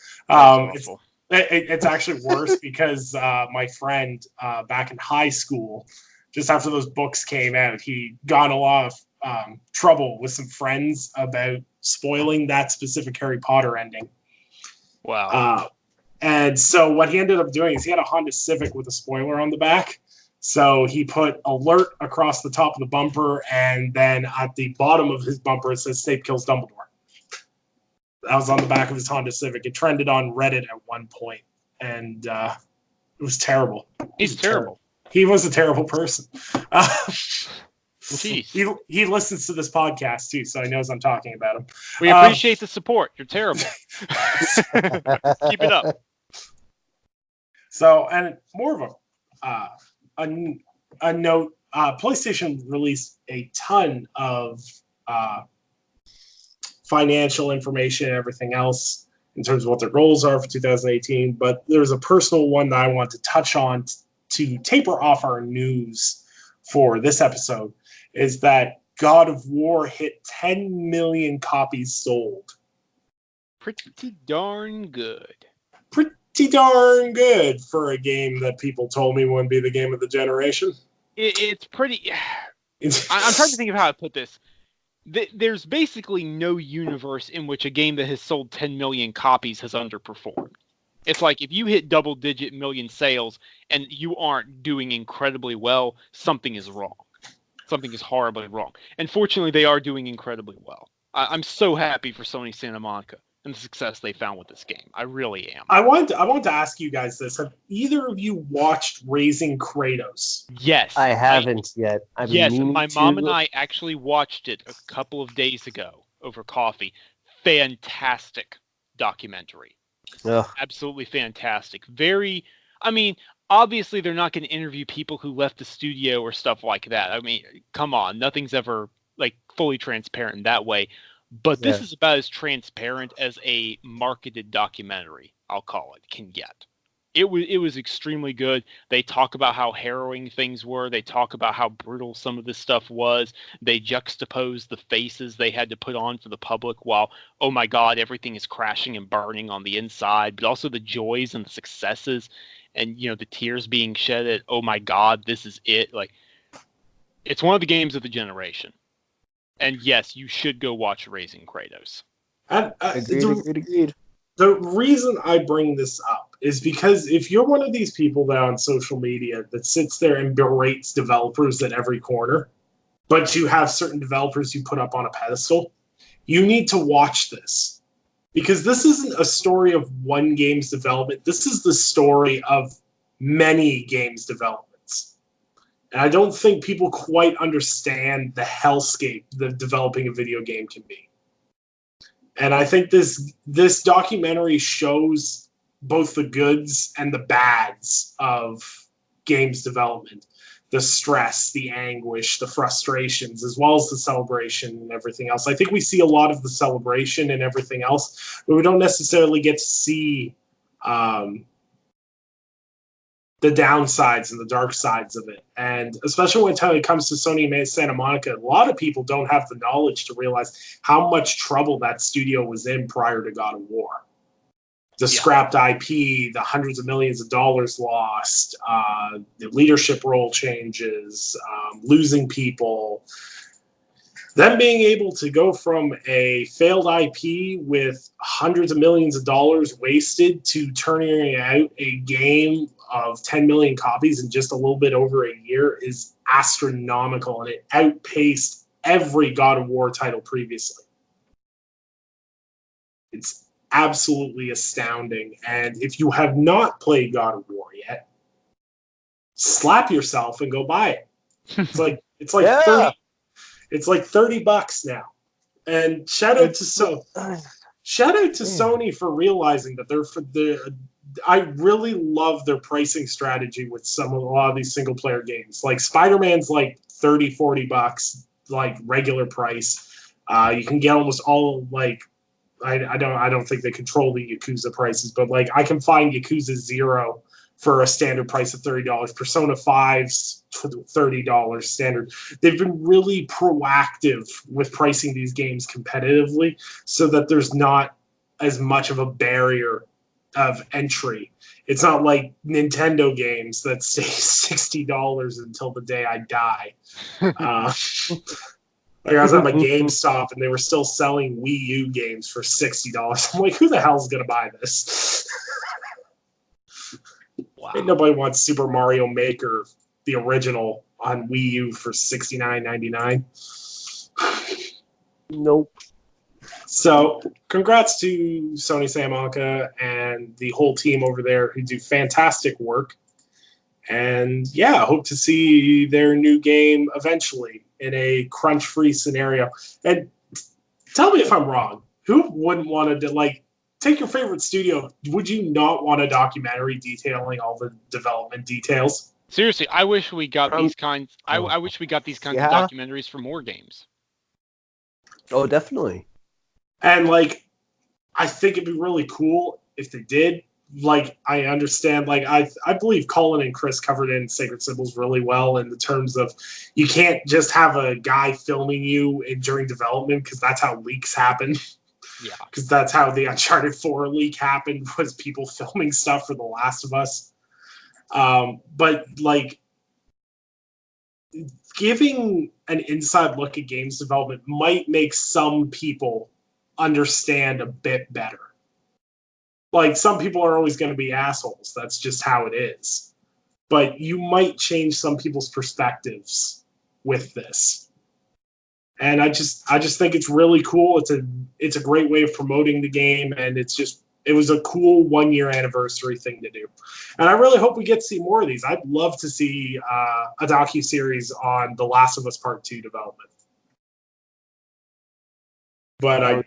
It's actually worse because my friend back in high school, just after those books came out, he got in a lot of trouble with some friends about spoiling that specific Harry Potter ending. Wow. And so what he ended up doing is he had a Honda Civic with a spoiler on the back. So he put alert across the top of the bumper, and then at the bottom of his bumper it says Snape kills Dumbledore. That was on the back of his Honda Civic. It trended on Reddit at one point, and it was terrible. He's terrible. He was a terrible person. Jeez. He listens to this podcast too, so he knows I'm talking about him. We appreciate the support. You're terrible. Keep it up. So, and more of a note, PlayStation released a ton of financial information and everything else in terms of what their goals are for 2018. But there's a personal one that I want to touch on to taper off our news for this episode, is that God of War hit 10 million copies sold. Pretty darn good. Pretty darn good for a game that people told me wouldn't be the game of the generation. It's pretty... I'm trying to think of how to put this. There's basically no universe in which a game that has sold 10 million copies has underperformed. It's like if you hit double-digit million sales and you aren't doing incredibly well, something is wrong. Something is horribly wrong. And fortunately, they are doing incredibly well. I'm so happy for Sony Santa Monica and the success they found with this game. I really am. I want to ask you guys this. Have either of you watched Raising Kratos? Yes. I haven't yet. Yes, my mom and I actually watched it a couple of days ago over coffee. Fantastic documentary. Ugh. Absolutely fantastic. Very, I mean, obviously they're not going to interview people who left the studio or stuff like that. I mean, come on, nothing's ever like fully transparent in that way. But this is about as transparent as a marketed documentary, I'll call it, can get. It was extremely good. They talk about how harrowing things were. They talk about how brutal some of this stuff was. They juxtapose the faces they had to put on for the public while, oh my God, everything is crashing and burning on the inside, but also the joys and the successes and, you know, the tears being shed at, oh my God, this is it. Like, it's one of the games of the generation. And yes, you should go watch Raising Kratos. Agreed. The reason I bring this up is because if you're one of these people that on social media that sits there and berates developers at every corner, but you have certain developers you put up on a pedestal, you need to watch this. Because this isn't a story of one game's development. This is the story of many games' developments. And I don't think people quite understand the hellscape that developing a video game can be. And I think this documentary shows both the goods and the bads of games development. The stress, the anguish, the frustrations, as well as the celebration and everything else. I think we see a lot of the celebration and everything else, but we don't necessarily get to see the downsides and the dark sides of it. And especially when it comes to Sony Santa Monica, a lot of people don't have the knowledge to realize how much trouble that studio was in prior to God of War. The scrapped IP, the hundreds of millions of dollars lost, the leadership role changes, losing people. Them being able to go from a failed IP with hundreds of millions of dollars wasted to turning out a game of 10 million copies in just a little bit over a year is astronomical, and it outpaced every God of War title previously. It's absolutely astounding, and if you have not played God of War yet, slap yourself and go buy it. It's like $30 now. And shout out to Sony for realizing that I really love their pricing strategy with a lot of these single player games. Like Spider-Man's like $30-$40, like regular price. You can get almost all like I don't think they control the Yakuza prices, but like I can find Yakuza 0 for a standard price of $30. Persona 5's $30 standard. They've been really proactive with pricing these games competitively so that there's not as much of a barrier of entry. It's not like Nintendo games that stay $60 until the day I die. Like I was at my GameStop and they were still selling Wii U games for $60. I'm like, who the hell's gonna buy this? Wow. Ain't nobody wants Super Mario Maker, the original, on Wii U for $69.99. Nope. So, congrats to Sony Santa Monica and the whole team over there who do fantastic work. And yeah, hope to see their new game eventually in a crunch-free scenario. And tell me if I'm wrong. Who wouldn't want to, like, take your favorite studio? Would you not want a documentary detailing all the development details? Seriously, I wish we got these kinds. I wish we got these kinds of documentaries for more games. Oh, definitely. And, like, I think it'd be really cool if they did. Like, I understand, like, I believe Colin and Chris covered in Sacred Symbols really well in the terms of you can't just have a guy filming you during development because that's how leaks happen. Yeah. Because that's how the Uncharted 4 leak happened, was people filming stuff for The Last of Us. But, like, giving an inside look at games development might make some people understand a bit better. Like, some people are always going to be assholes. That's just how it is. But you might change some people's perspectives with this. And I just think it's really cool. It's a great way of promoting the game, and it was a cool 1-year anniversary thing to do. And I really hope we get to see more of these. I'd love to see a docuseries on The Last of Us Part 2 development. But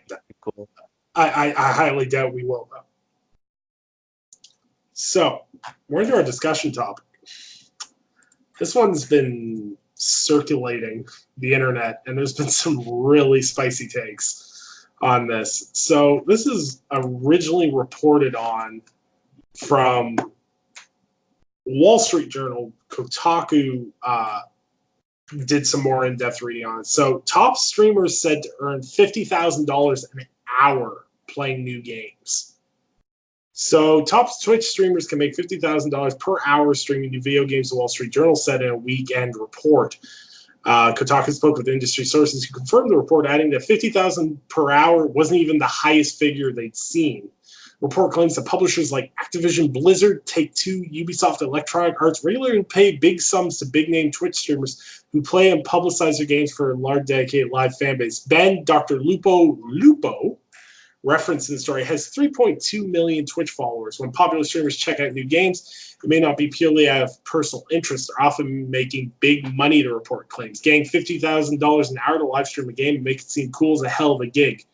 I highly doubt we will, though. So, we're into our discussion topic. This one's been circulating the internet, and there's been some really spicy takes on this. So, this is originally reported on from Wall Street Journal. Kotaku did some more in-depth reading on it. So, top streamers said to earn $50,000 an hour playing new games. So, top Twitch streamers can make $50,000 per hour streaming new video games, the Wall Street Journal said in a weekend report. Kotaku spoke with industry sources who confirmed the report, adding that $50,000 per hour wasn't even the highest figure they'd seen. The report claims that publishers like Activision Blizzard, Take-Two, Ubisoft, Electronic Arts regularly pay big sums to big-name Twitch streamers who play and publicize their games for a large, dedicated live fan base. Ben, Dr. Lupo, referenced in the story, has 3.2 million Twitch followers. When popular streamers check out new games, it may not be purely out of personal interest. They're often making big money, the report claims. Getting $50,000 an hour to live stream a game and make it seem cool is a hell of a gig.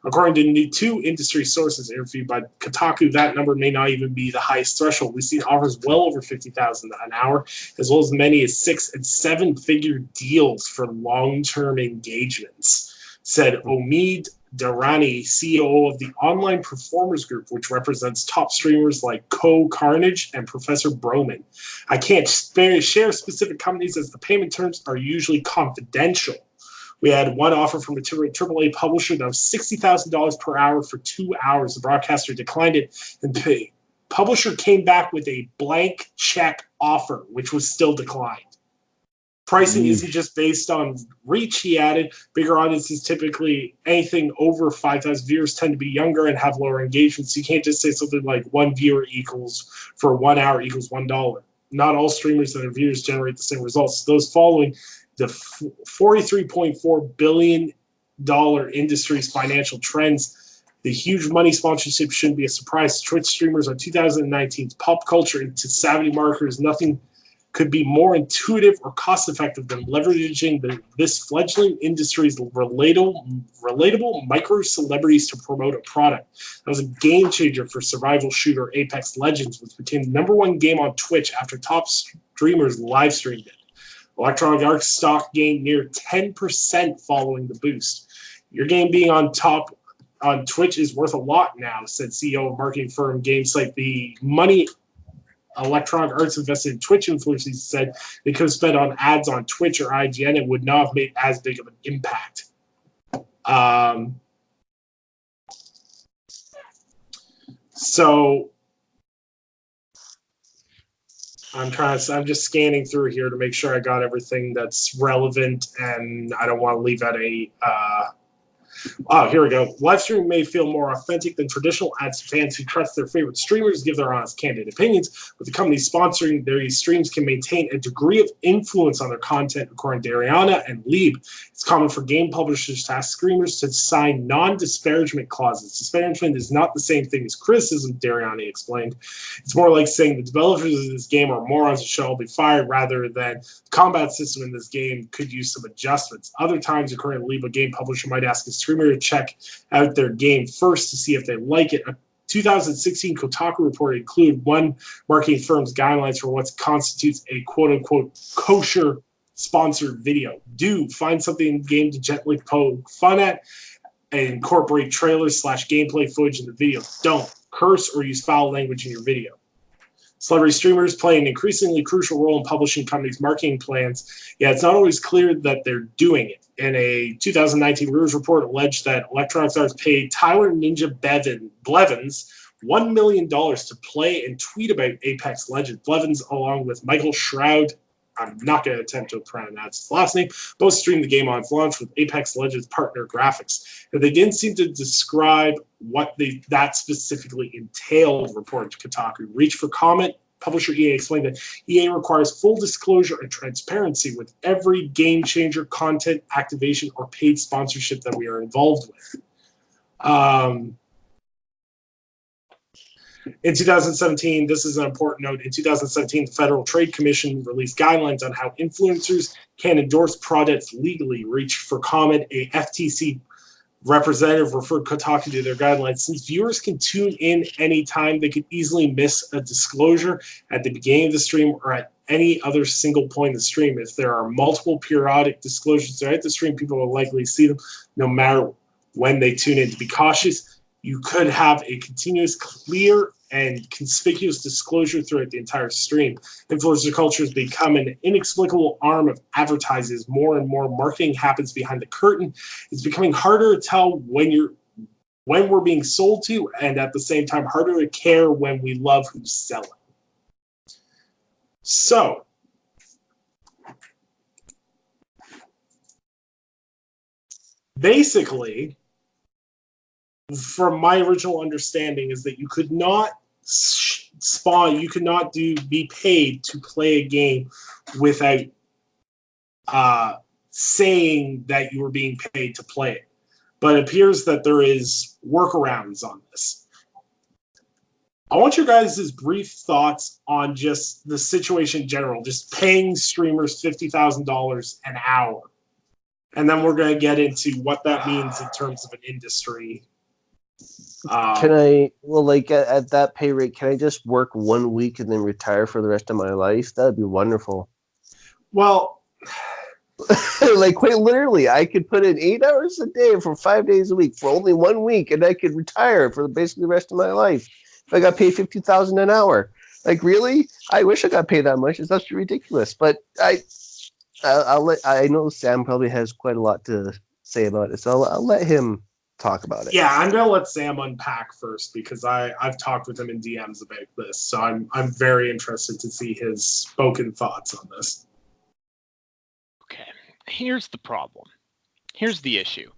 According to two industry sources interviewed by Kotaku, that number may not even be the highest threshold. We've seen offers well over $50,000 an hour, as well as many as 6- and 7-figure deals for long-term engagements, said Omid Darani, CEO of the Online Performers Group, which represents top streamers like Carnage and Professor Broman. I can't share specific companies as the payment terms are usually confidential. We had one offer from a AAA publisher that was $60,000 per hour for 2 hours. The broadcaster declined it, and the publisher came back with a blank check offer, which was still declined. Pricing isn't just based on reach, he added. Bigger audiences, typically anything over 5,000 viewers, tend to be younger and have lower engagement. So you can't just say something like 1 viewer equals, for 1 hour equals $1. Not all streamers and their viewers generate the same results. Those following the $43.4 billion industry's financial trends, the huge money sponsorship shouldn't be a surprise to Twitch streamers on 2019's pop culture into savvy marketers. Nothing could be more intuitive or cost-effective than leveraging this fledgling industry's relatable micro-celebrities to promote a product. That was a game changer for survival shooter Apex Legends, which became the #1 game on Twitch after top streamers live streamed it. Electronic Arts stock gained near 10% following the boost. Your game being on top on Twitch is worth a lot now, said CEO of marketing firm GameSite. The money Electronic Arts invested in Twitch influencers said they could have spent on ads on Twitch or IGN and would not have made as big of an impact. So I'm just scanning through here to make sure I got everything that's relevant, and I don't want to leave out a. Oh, here we go. Live streaming may feel more authentic than traditional ads to fans who trust their favorite streamers, give their honest, candid opinions. With the company sponsoring their streams can maintain a degree of influence on their content, according to Ariana and Lieb. It's common for game publishers to ask streamers to sign non-disparagement clauses. Disparagement is not the same thing as criticism, Dariani explained. It's more like saying the developers of this game are morons and shall be fired, rather than the combat system in this game could use some adjustments. Other times, according to Lieb, a game publisher might ask a streamer to check out their game first to see if they like it. A 2016 Kotaku report included one marketing firm's guidelines for what constitutes a quote-unquote kosher sponsored video. Do find something in the game to gently poke fun at and incorporate trailers / gameplay footage in the video. Don't curse or use foul language in your video. Celebrity streamers play an increasingly crucial role in publishing companies' marketing plans. Yeah, it's not always clear that they're doing it. In a 2019 Reuters report alleged that Electronic Arts paid Tyler Ninja Blevins $1 million to play and tweet about Apex Legends. Blevins, along with Michael Shroud, I'm not going to attempt to pronounce his last name, both streamed the game on its launch with Apex Legends partner graphics. And they didn't seem to describe what that specifically entailed, reported Kotaku. Reach for comment. Publisher EA explained that EA requires full disclosure and transparency with every game changer, content, activation, or paid sponsorship that we are involved with. In 2017, this is an important note, in 2017, the Federal Trade Commission released guidelines on how influencers can endorse products legally. Reach for comment, a FTC representative referred Kotaku to their guidelines. Since viewers can tune in anytime, they could easily miss a disclosure at the beginning of the stream or at any other single point in the stream. If there are multiple periodic disclosures throughout the stream, people will likely see them no matter when they tune in. To be cautious, you could have a continuous, clear, and conspicuous disclosure throughout the entire stream. Influencer culture has become an inexplicable arm of advertising as more and more marketing happens behind the curtain. It's becoming harder to tell when we're being sold to, and at the same time harder to care when we love who's selling. So, basically, from my original understanding, is that you could not be paid to play a game without saying that you were being paid to play it. But it appears that there is workarounds on this. I want your guys' brief thoughts on just the situation in general, just paying streamers $50,000 an hour. And then we're going to get into what that means in terms of an industry. Can I, at that pay rate, can I just work 1 week and then retire for the rest of my life? That'd be wonderful. Well, quite literally, I could put in 8 hours a day for 5 days a week for only 1 week, and I could retire for basically the rest of my life if I got paid $50,000 an hour. Really? I wish I got paid that much. It's absolutely ridiculous. But I know Sam probably has quite a lot to say about it, so I'll let him talk about it. Yeah, I'm gonna let Sam unpack first because I've talked with him in DMs about this, so I'm very interested to see his spoken thoughts on this. Okay, here's the problem. Here's the issue.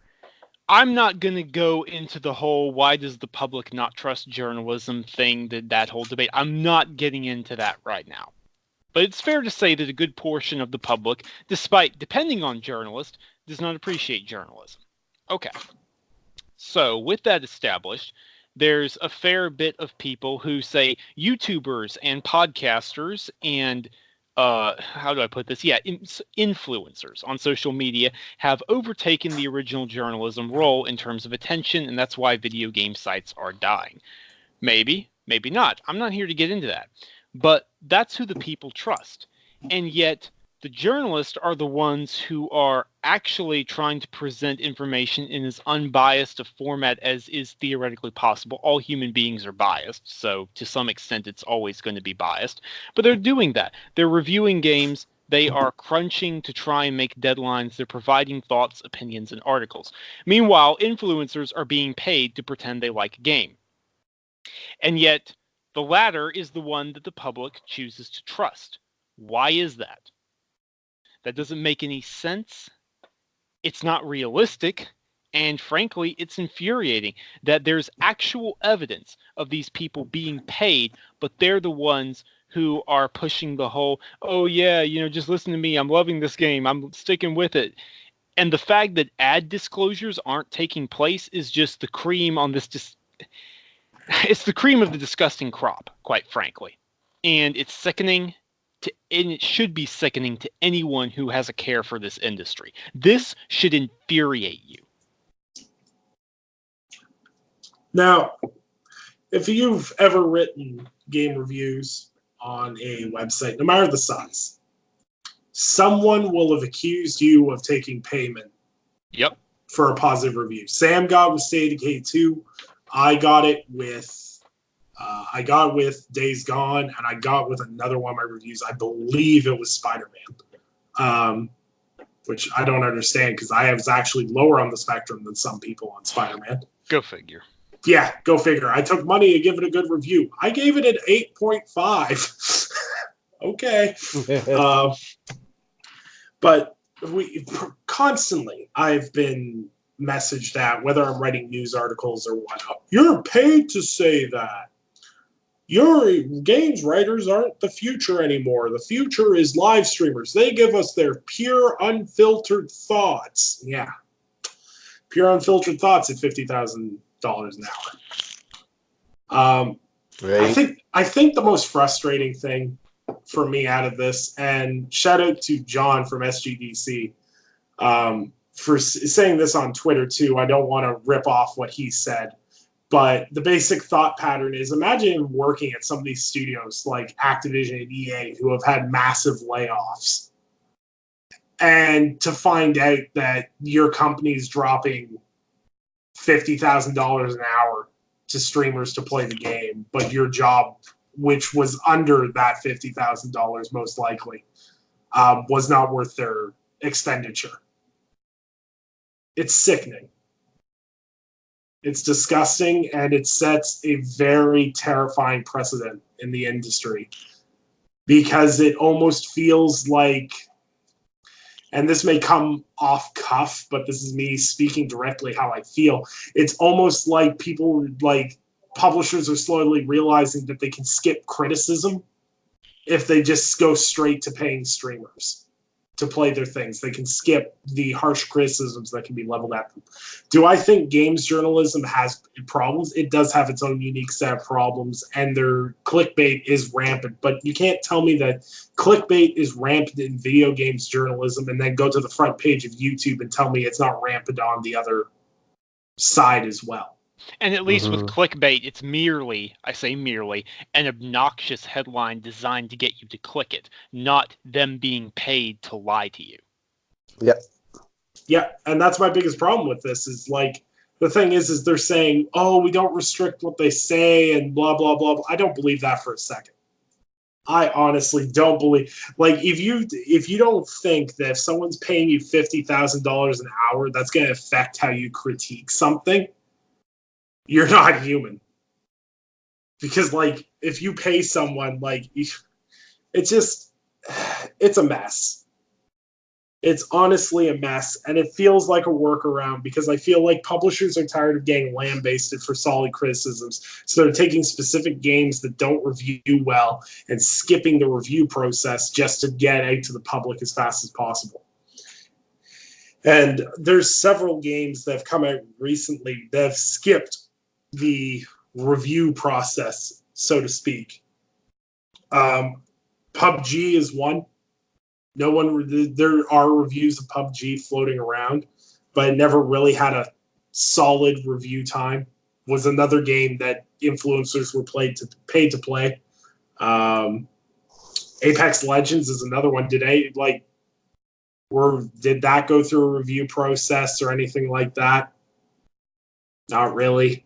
I'm not gonna go into the whole why does the public not trust journalism thing, that whole debate. I'm not getting into that right now. But it's fair to say that a good portion of the public, depending on journalist, does not appreciate journalism. Okay. So, with that established, there's a fair bit of people who say YouTubers and podcasters and, how do I put this? Yeah, influencers on social media have overtaken the original journalism role in terms of attention, and that's why video game sites are dying. Maybe, maybe not. I'm not here to get into that. But that's who the people trust. And yet, the journalists are the ones who are actually trying to present information in as unbiased a format as is theoretically possible. All human beings are biased, so to some extent it's always going to be biased. But they're doing that. They're reviewing games. They are crunching to try and make deadlines. They're providing thoughts, opinions, and articles. Meanwhile, influencers are being paid to pretend they like a game. And yet, The latter is the one that the public chooses to trust. Why is that? That doesn't make any sense. It's not realistic. And frankly, it's infuriating that there's actual evidence of these people being paid, but they're the ones who are pushing the whole, oh yeah, just listen to me. I'm loving this game. I'm sticking with it. And the fact that ad disclosures aren't taking place is just the cream on this. It's the cream of the disgusting crop, quite frankly. And it's sickening. And it should be sickening to anyone who has a care for this industry. This should infuriate you. Now, if you've ever written game reviews on a website, no matter the size, someone will have accused you of taking payment. Yep. For a positive review. Sam got with State of Decay 2. I got it with Days Gone, and I got with another one of my reviews. I believe it was Spider-Man, which I don't understand because I was actually lower on the spectrum than some people on Spider-Man. Go figure. Yeah, go figure. I took money to give it a good review. I gave it an 8.5. Okay. But I've been messaged that, whether I'm writing news articles or whatnot, you're paid to say that. Your games writers aren't the future anymore. The future is live streamers. They give us their pure, unfiltered thoughts. Yeah. Pure, unfiltered thoughts at $50,000 an hour. Right. I think the most frustrating thing for me out of this, and shout out to John from SGDC for saying this on Twitter too. I don't want to rip off what he said, but the basic thought pattern is, imagine working at some of these studios like Activision and EA who have had massive layoffs, and to find out that your company's dropping $50,000 an hour to streamers to play the game, but your job, which was under that $50,000 most likely, was not worth their expenditure. It's sickening. It's disgusting, and it sets a very terrifying precedent in the industry because it almost feels like, and this may come off cuff, but this is me speaking directly how I feel. It's almost like publishers are slowly realizing that they can skip criticism if they just go straight to paying streamers to play their things. They can skip the harsh criticisms that can be leveled at them. Do I think games journalism has problems? It does have its own unique set of problems, and their clickbait is rampant. But you can't tell me that clickbait is rampant in video games journalism and then go to the front page of YouTube and tell me it's not rampant on the other side as well. And at least with clickbait, it's merely, I say merely, an obnoxious headline designed to get you to click it, not them being paid to lie to you. Yep. Yeah, and that's my biggest problem with this is, like, the thing is they're saying, oh, we don't restrict what they say and blah, blah, blah, blah. I don't believe that for a second. I honestly don't believe, like, if you don't think that if someone's paying you $50,000 an hour, that's going to affect how you critique something, you're not human. Because, like, if you pay someone, like, it's a mess. It's honestly a mess, and it feels like a workaround because I feel like publishers are tired of getting lambasted for solid criticisms, so they're taking specific games that don't review well and skipping the review process just to get out to the public as fast as possible. And there's several games that have come out recently that have skipped the review process, so to speak. PUBG is one. There are reviews of PUBG floating around, but it never really had a solid review time. Was another game that influencers were paid to play. Apex Legends is another one. Did that go through a review process or anything like that? Not really.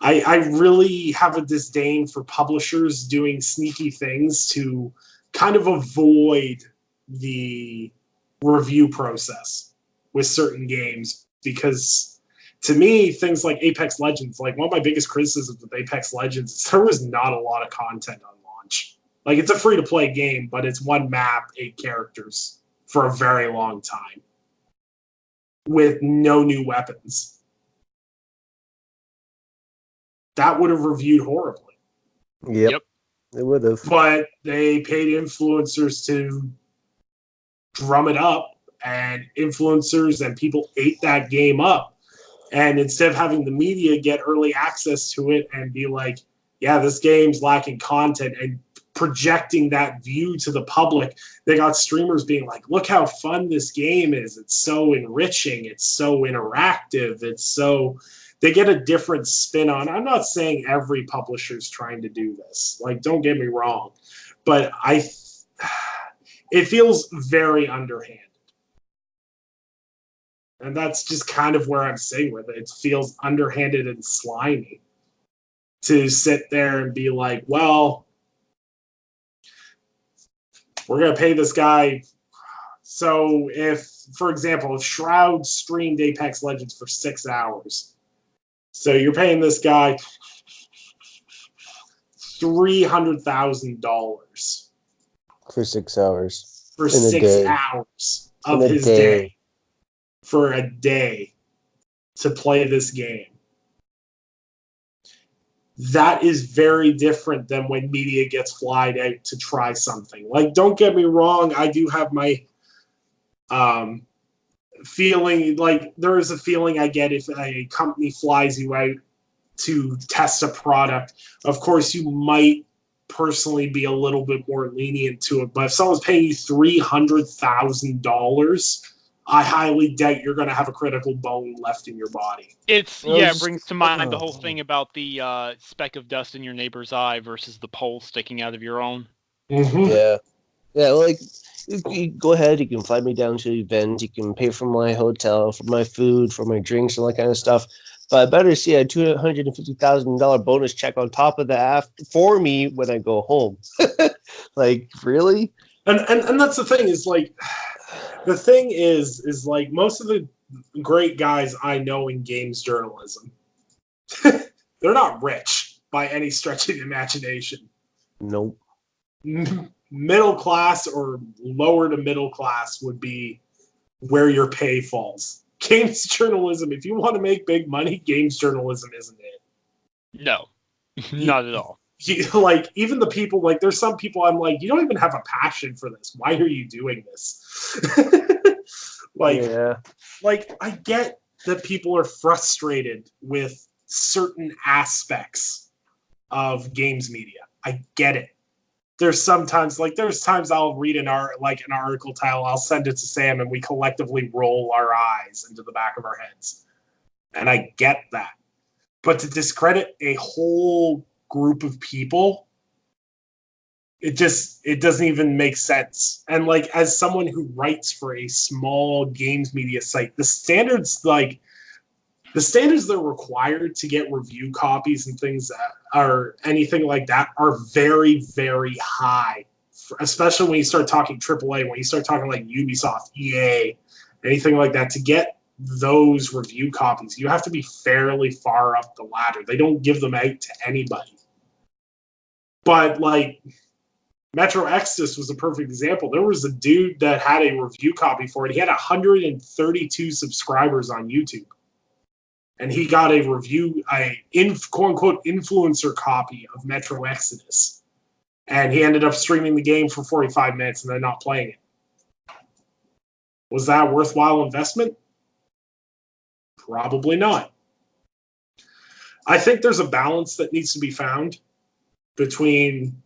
I really have a disdain for publishers doing sneaky things to kind of avoid the review process with certain games, because to me, things like Apex Legends, like one of my biggest criticisms of Apex Legends is there was not a lot of content on launch. Like, it's a free-to-play game, but it's one map, 8 characters for a very long time with no new weapons. That would have reviewed horribly. Yep. It would have. But they paid influencers to drum it up, and influencers and people ate that game up. And instead of having the media get early access to it and be like, yeah, this game's lacking content, and projecting that view to the public, they got streamers being like, look how fun this game is. It's so enriching. It's so interactive. It's so... They get a different spin on. I'm not saying every publisher's trying to do this. Like, don't get me wrong. But it feels very underhanded. And that's just kind of where I'm sitting with it. It feels underhanded and slimy to sit there and be like, well, we're going to pay this guy. So if, for example, if Shroud streamed Apex Legends for 6 hours, so you're paying this guy $300,000 for 6 hours. For 6 hours of his day. For a day to play this game. That is very different than when media gets flied out to try something. Like, don't get me wrong, I do have my feeling, like, there is a feeling I get if a company flies you out to test a product. Of course, you might personally be a little bit more lenient to it, but if someone's paying you $300,000, I highly doubt you're going to have a critical bone left in your body. It brings to mind the whole thing about the speck of dust in your neighbor's eye versus the pole sticking out of your own. Mm-hmm. Yeah, like, you go ahead, you can fly me down to the event, you can pay for my hotel, for my food, for my drinks, and all that kind of stuff. But I better see a $250,000 bonus check on top of that for me when I go home. Like, really? And that's the thing, is like, the thing is like, most of the great guys I know in games journalism, they're not rich by any stretch of the imagination. Nope. Middle class or lower to middle class would be where your pay falls. Games journalism, if you want to make big money, games journalism isn't it. No. Not at all. Like, even the people, like, there's some people I'm like, you don't even have a passion for this. Why are you doing this? Like, I get that people are frustrated with certain aspects of games media. I get it. There's times I'll read an article title, I'll send it to Sam, and we collectively roll our eyes into the back of our heads. And I get that. But to discredit a whole group of people, it doesn't even make sense. And like, as someone who writes for a small games media site, the standards that are required to get review copies and things that are anything like that are very, very high, especially when you start talking AAA, when you start talking like Ubisoft, EA, anything like that. To get those review copies, you have to be fairly far up the ladder. They don't give them out to anybody. But like, Metro Exodus was a perfect example. There was a dude that had a review copy for it. He had 132 subscribers on YouTube. And he got a review, quote-unquote influencer copy of Metro Exodus. And he ended up streaming the game for 45 minutes and then not playing it. Was that a worthwhile investment? Probably not. I think there's a balance that needs to be found between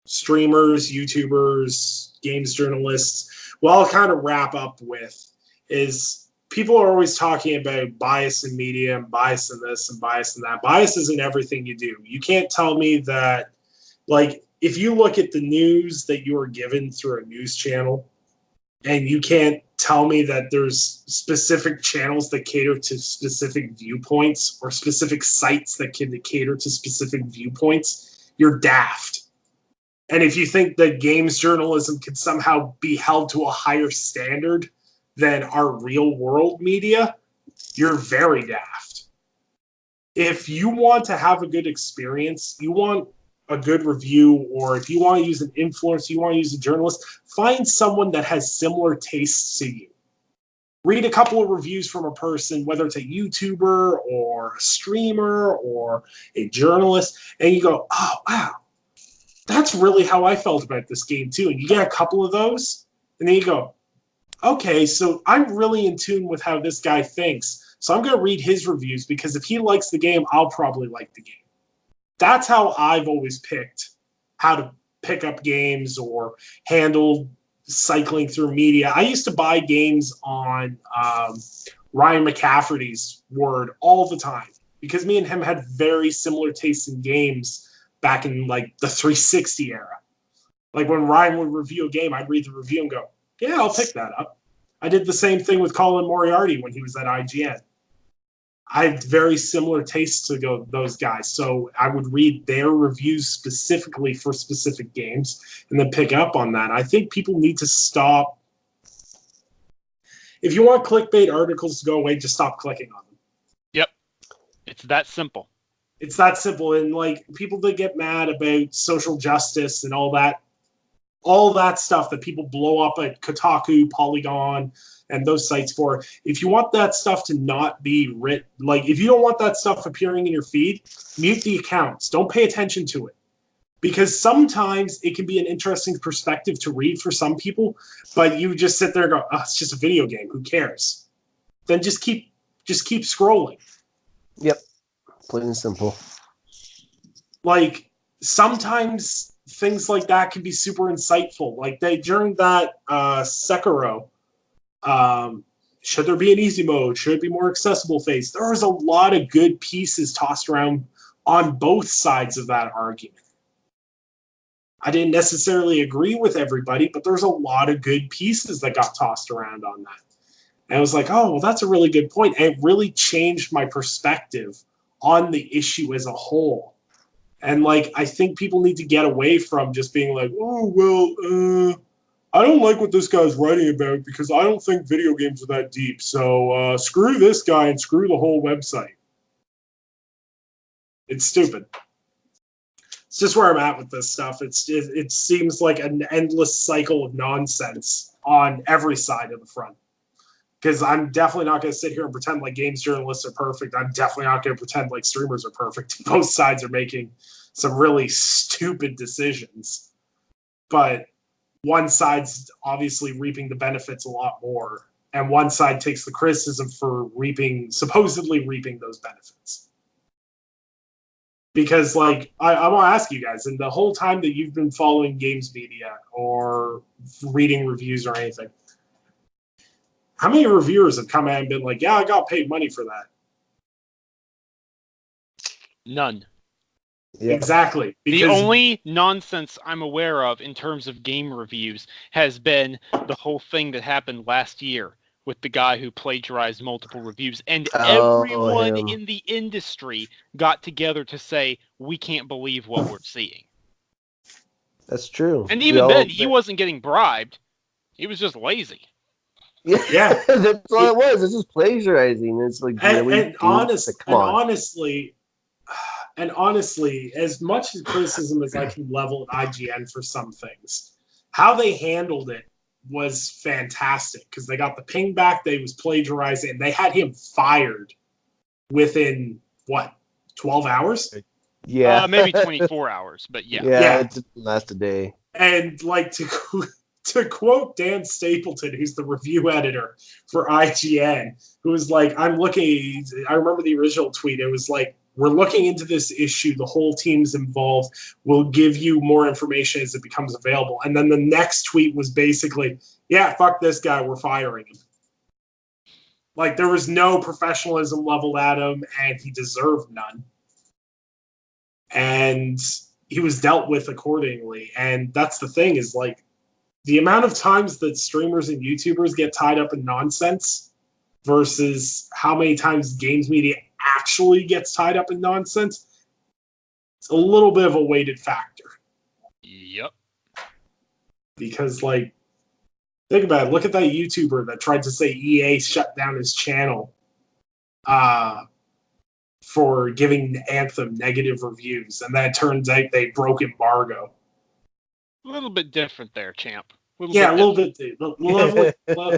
streamers, YouTubers, games journalists. What I'll kind of wrap up with is, people are always talking about bias in media and bias in this and bias in that. Bias is in everything you do. You can't tell me that, like, if you look at the news that you are given through a news channel, and you can't tell me that there's specific channels that cater to specific viewpoints or specific sites that can cater to specific viewpoints, you're daft. And if you think that games journalism can somehow be held to a higher standard than our real world media, you're very daft. If you want to have a good experience, you want a good review, or if you want to use an influencer, you want to use a journalist, find someone that has similar tastes to you. Read a couple of reviews from a person, whether it's a YouTuber or a streamer or a journalist, and you go, oh, wow, that's really how I felt about this game too. And you get a couple of those, and then you go, okay, so I'm really in tune with how this guy thinks. So I'm going to read his reviews, because if he likes the game, I'll probably like the game. That's how I've always picked how to pick up games or handle cycling through media. I used to buy games on Ryan McCafferty's word all the time, because me and him had very similar tastes in games back in like the 360 era. Like when Ryan would review a game, I'd read the review and go, yeah, I'll pick that up. I did the same thing with Colin Moriarty when he was at IGN. I had very similar tastes to those guys, so I would read their reviews specifically for specific games and then pick up on that. I think people need to stop. If you want clickbait articles to go away, just stop clicking on them. Yep. It's that simple. It's that simple. And like people that get mad about social justice and all that stuff that people blow up at Kotaku, Polygon, and those sites for. If you want that stuff to not be written, like if you don't want that stuff appearing in your feed, mute the accounts. Don't pay attention to it. Because sometimes it can be an interesting perspective to read for some people, but you just sit there and go, oh, it's just a video game. Who cares? Then just keep scrolling. Yep. Plain and simple. Like sometimes things like that can be super insightful. Like during that Sekiro, should there be an easy mode? Should it be more accessible phase? There was a lot of good pieces tossed around on both sides of that argument. I didn't necessarily agree with everybody, but there's a lot of good pieces that got tossed around on that. And I was like, oh, well, that's a really good point. And it really changed my perspective on the issue as a whole. And like, I think people need to get away from just being like, oh, well, I don't like what this guy's writing about because I don't think video games are that deep. So screw this guy and screw the whole website. It's stupid. It's just where I'm at with this stuff. It seems like an endless cycle of nonsense on every side of the front. Because I'm definitely not going to sit here and pretend like games journalists are perfect. I'm definitely not going to pretend like streamers are perfect. Both sides are making some really stupid decisions. But one side's obviously reaping the benefits a lot more. And one side takes the criticism for supposedly reaping those benefits. Because, like, I want to ask you guys, in the whole time that you've been following games media or reading reviews or anything, how many reviewers have come out and been like, yeah, I got paid money for that? None. Yeah. Exactly. The only nonsense I'm aware of in terms of game reviews has been the whole thing that happened last year with the guy who plagiarized multiple reviews. And everyone in the industry got together to say, we can't believe what we're seeing. That's true. And even then, he wasn't getting bribed. He was just lazy. Yeah. That's all it was. It's just plagiarizing. It's like really and honestly, as much criticism as I can level at IGN for some things, how they handled it was fantastic because they got the ping back. They was plagiarizing, and they had him fired within 12 hours? Yeah, maybe 24 hours, but yeah. Yeah, it didn't last a day. And like to quote Dan Stapleton, who's the review editor for IGN, who was like, I remember the original tweet. It was like, we're looking into this issue. The whole team's involved. We'll give you more information as it becomes available. And then the next tweet was basically, yeah, fuck this guy. We're firing him. Like, there was no professionalism leveled at him, and he deserved none. And he was dealt with accordingly. And that's the thing is, like, the amount of times that streamers and YouTubers get tied up in nonsense versus how many times games media actually gets tied up in nonsense, it's a little bit of a weighted factor. Yep. Because, like, think about it. Look at that YouTuber that tried to say EA shut down his channel for giving Anthem negative reviews, and then it turns out they broke embargo. A little bit different there, champ. Yeah, a little bit.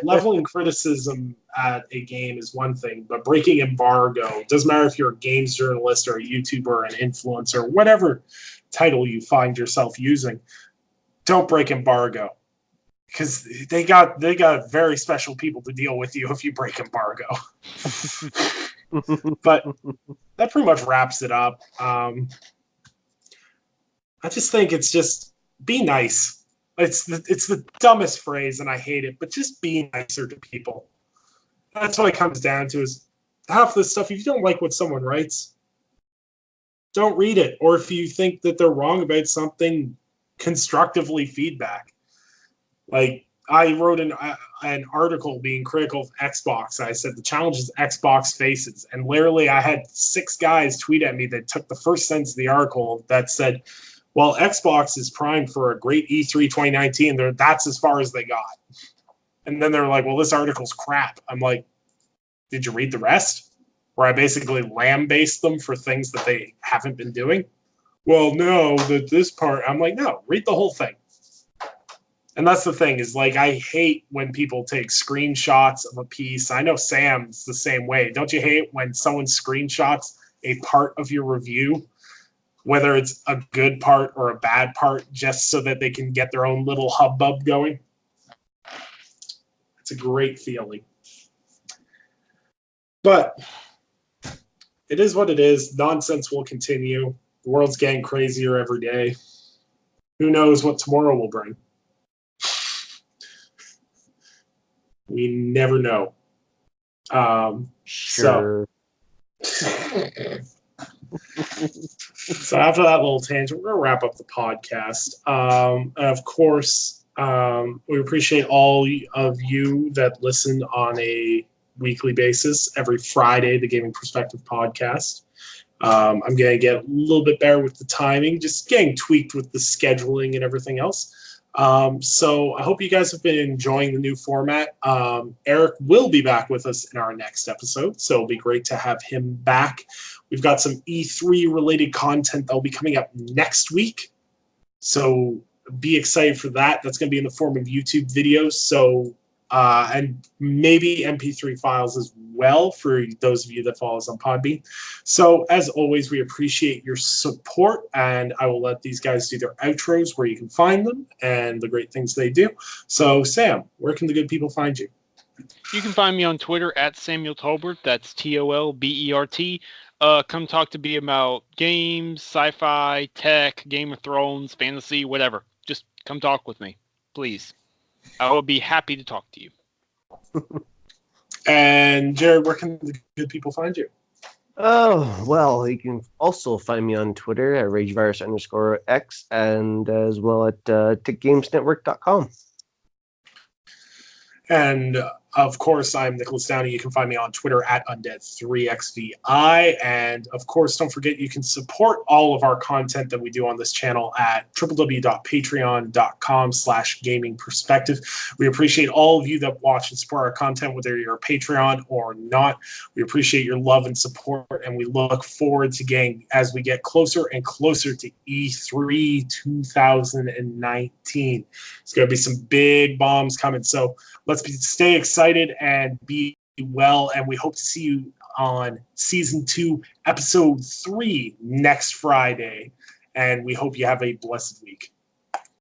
Leveling criticism at a game is one thing, but breaking embargo, doesn't matter if you're a games journalist or a YouTuber, an influencer, whatever title you find yourself using, don't break embargo, because they got very special people to deal with you if you break embargo. But that pretty much wraps it up. I just think it's just be nice. It's the dumbest phrase, and I hate it, but just be nicer to people. That's what it comes down to, is half this stuff, if you don't like what someone writes, don't read it. Or if you think that they're wrong about something, constructively feedback. Like, I wrote an article being critical of Xbox. I said the challenge is Xbox faces. And literally I had 6 guys tweet at me that took the first sentence of the article that said, well, Xbox is primed for a great E3 2019. That's as far as they got. And then they're like, well, this article's crap. I'm like, did you read the rest? Where I basically lambasted them for things that they haven't been doing. Well, no, this part. I'm like, no, read the whole thing. And that's the thing, is like, I hate when people take screenshots of a piece. I know Sam's the same way. Don't you hate when someone screenshots a part of your review, whether it's a good part or a bad part, just so that they can get their own little hubbub going? It's a great feeling. But it is what it is. Nonsense will continue. The world's getting crazier every day. Who knows what tomorrow will bring? We never know. Sure. So after that little tangent, we're going to wrap up the podcast. And of course, we appreciate all of you that listen on a weekly basis, every Friday, the Gaming Perspective podcast. I'm going to get a little bit better with the timing, just getting tweaked with the scheduling and everything else. So I hope you guys have been enjoying the new format. Eric will be back with us in our next episode, so it'll be great to have him back. We've got some E3 related content that will be coming up next week, so be excited for that. That's going to be in the form of YouTube videos, so and maybe MP3 files as well for those of you that follow us on Podbean. So as always, we appreciate your support, and I will let these guys do their outros where you can find them and the great things they do. So Sam, where can the good people find you? You can find me on Twitter at Samuel Tolbert. That's TOLBERT. Come talk to me about games, sci-fi, tech, Game of Thrones, fantasy, whatever. Just come talk with me, please. I will be happy to talk to you. And Jared, where can the good people find you? Oh, well, you can also find me on Twitter at RageVirus_X, and as well at TechGamesNetwork.com. And of course, I'm Nicholas Downey. You can find me on Twitter at Undead3XVI. And of course, don't forget you can support all of our content that we do on this channel at www.patreon.com/gamingperspective. We appreciate all of you that watch and support our content, whether you're a Patreon or not. We appreciate your love and support, and we look forward to getting, as we get closer and closer to E3 2019. It's going to be some big bombs coming. So let's stay excited and be well, and we hope to see you on Season 2, Episode 3 next Friday, and we hope you have a blessed week.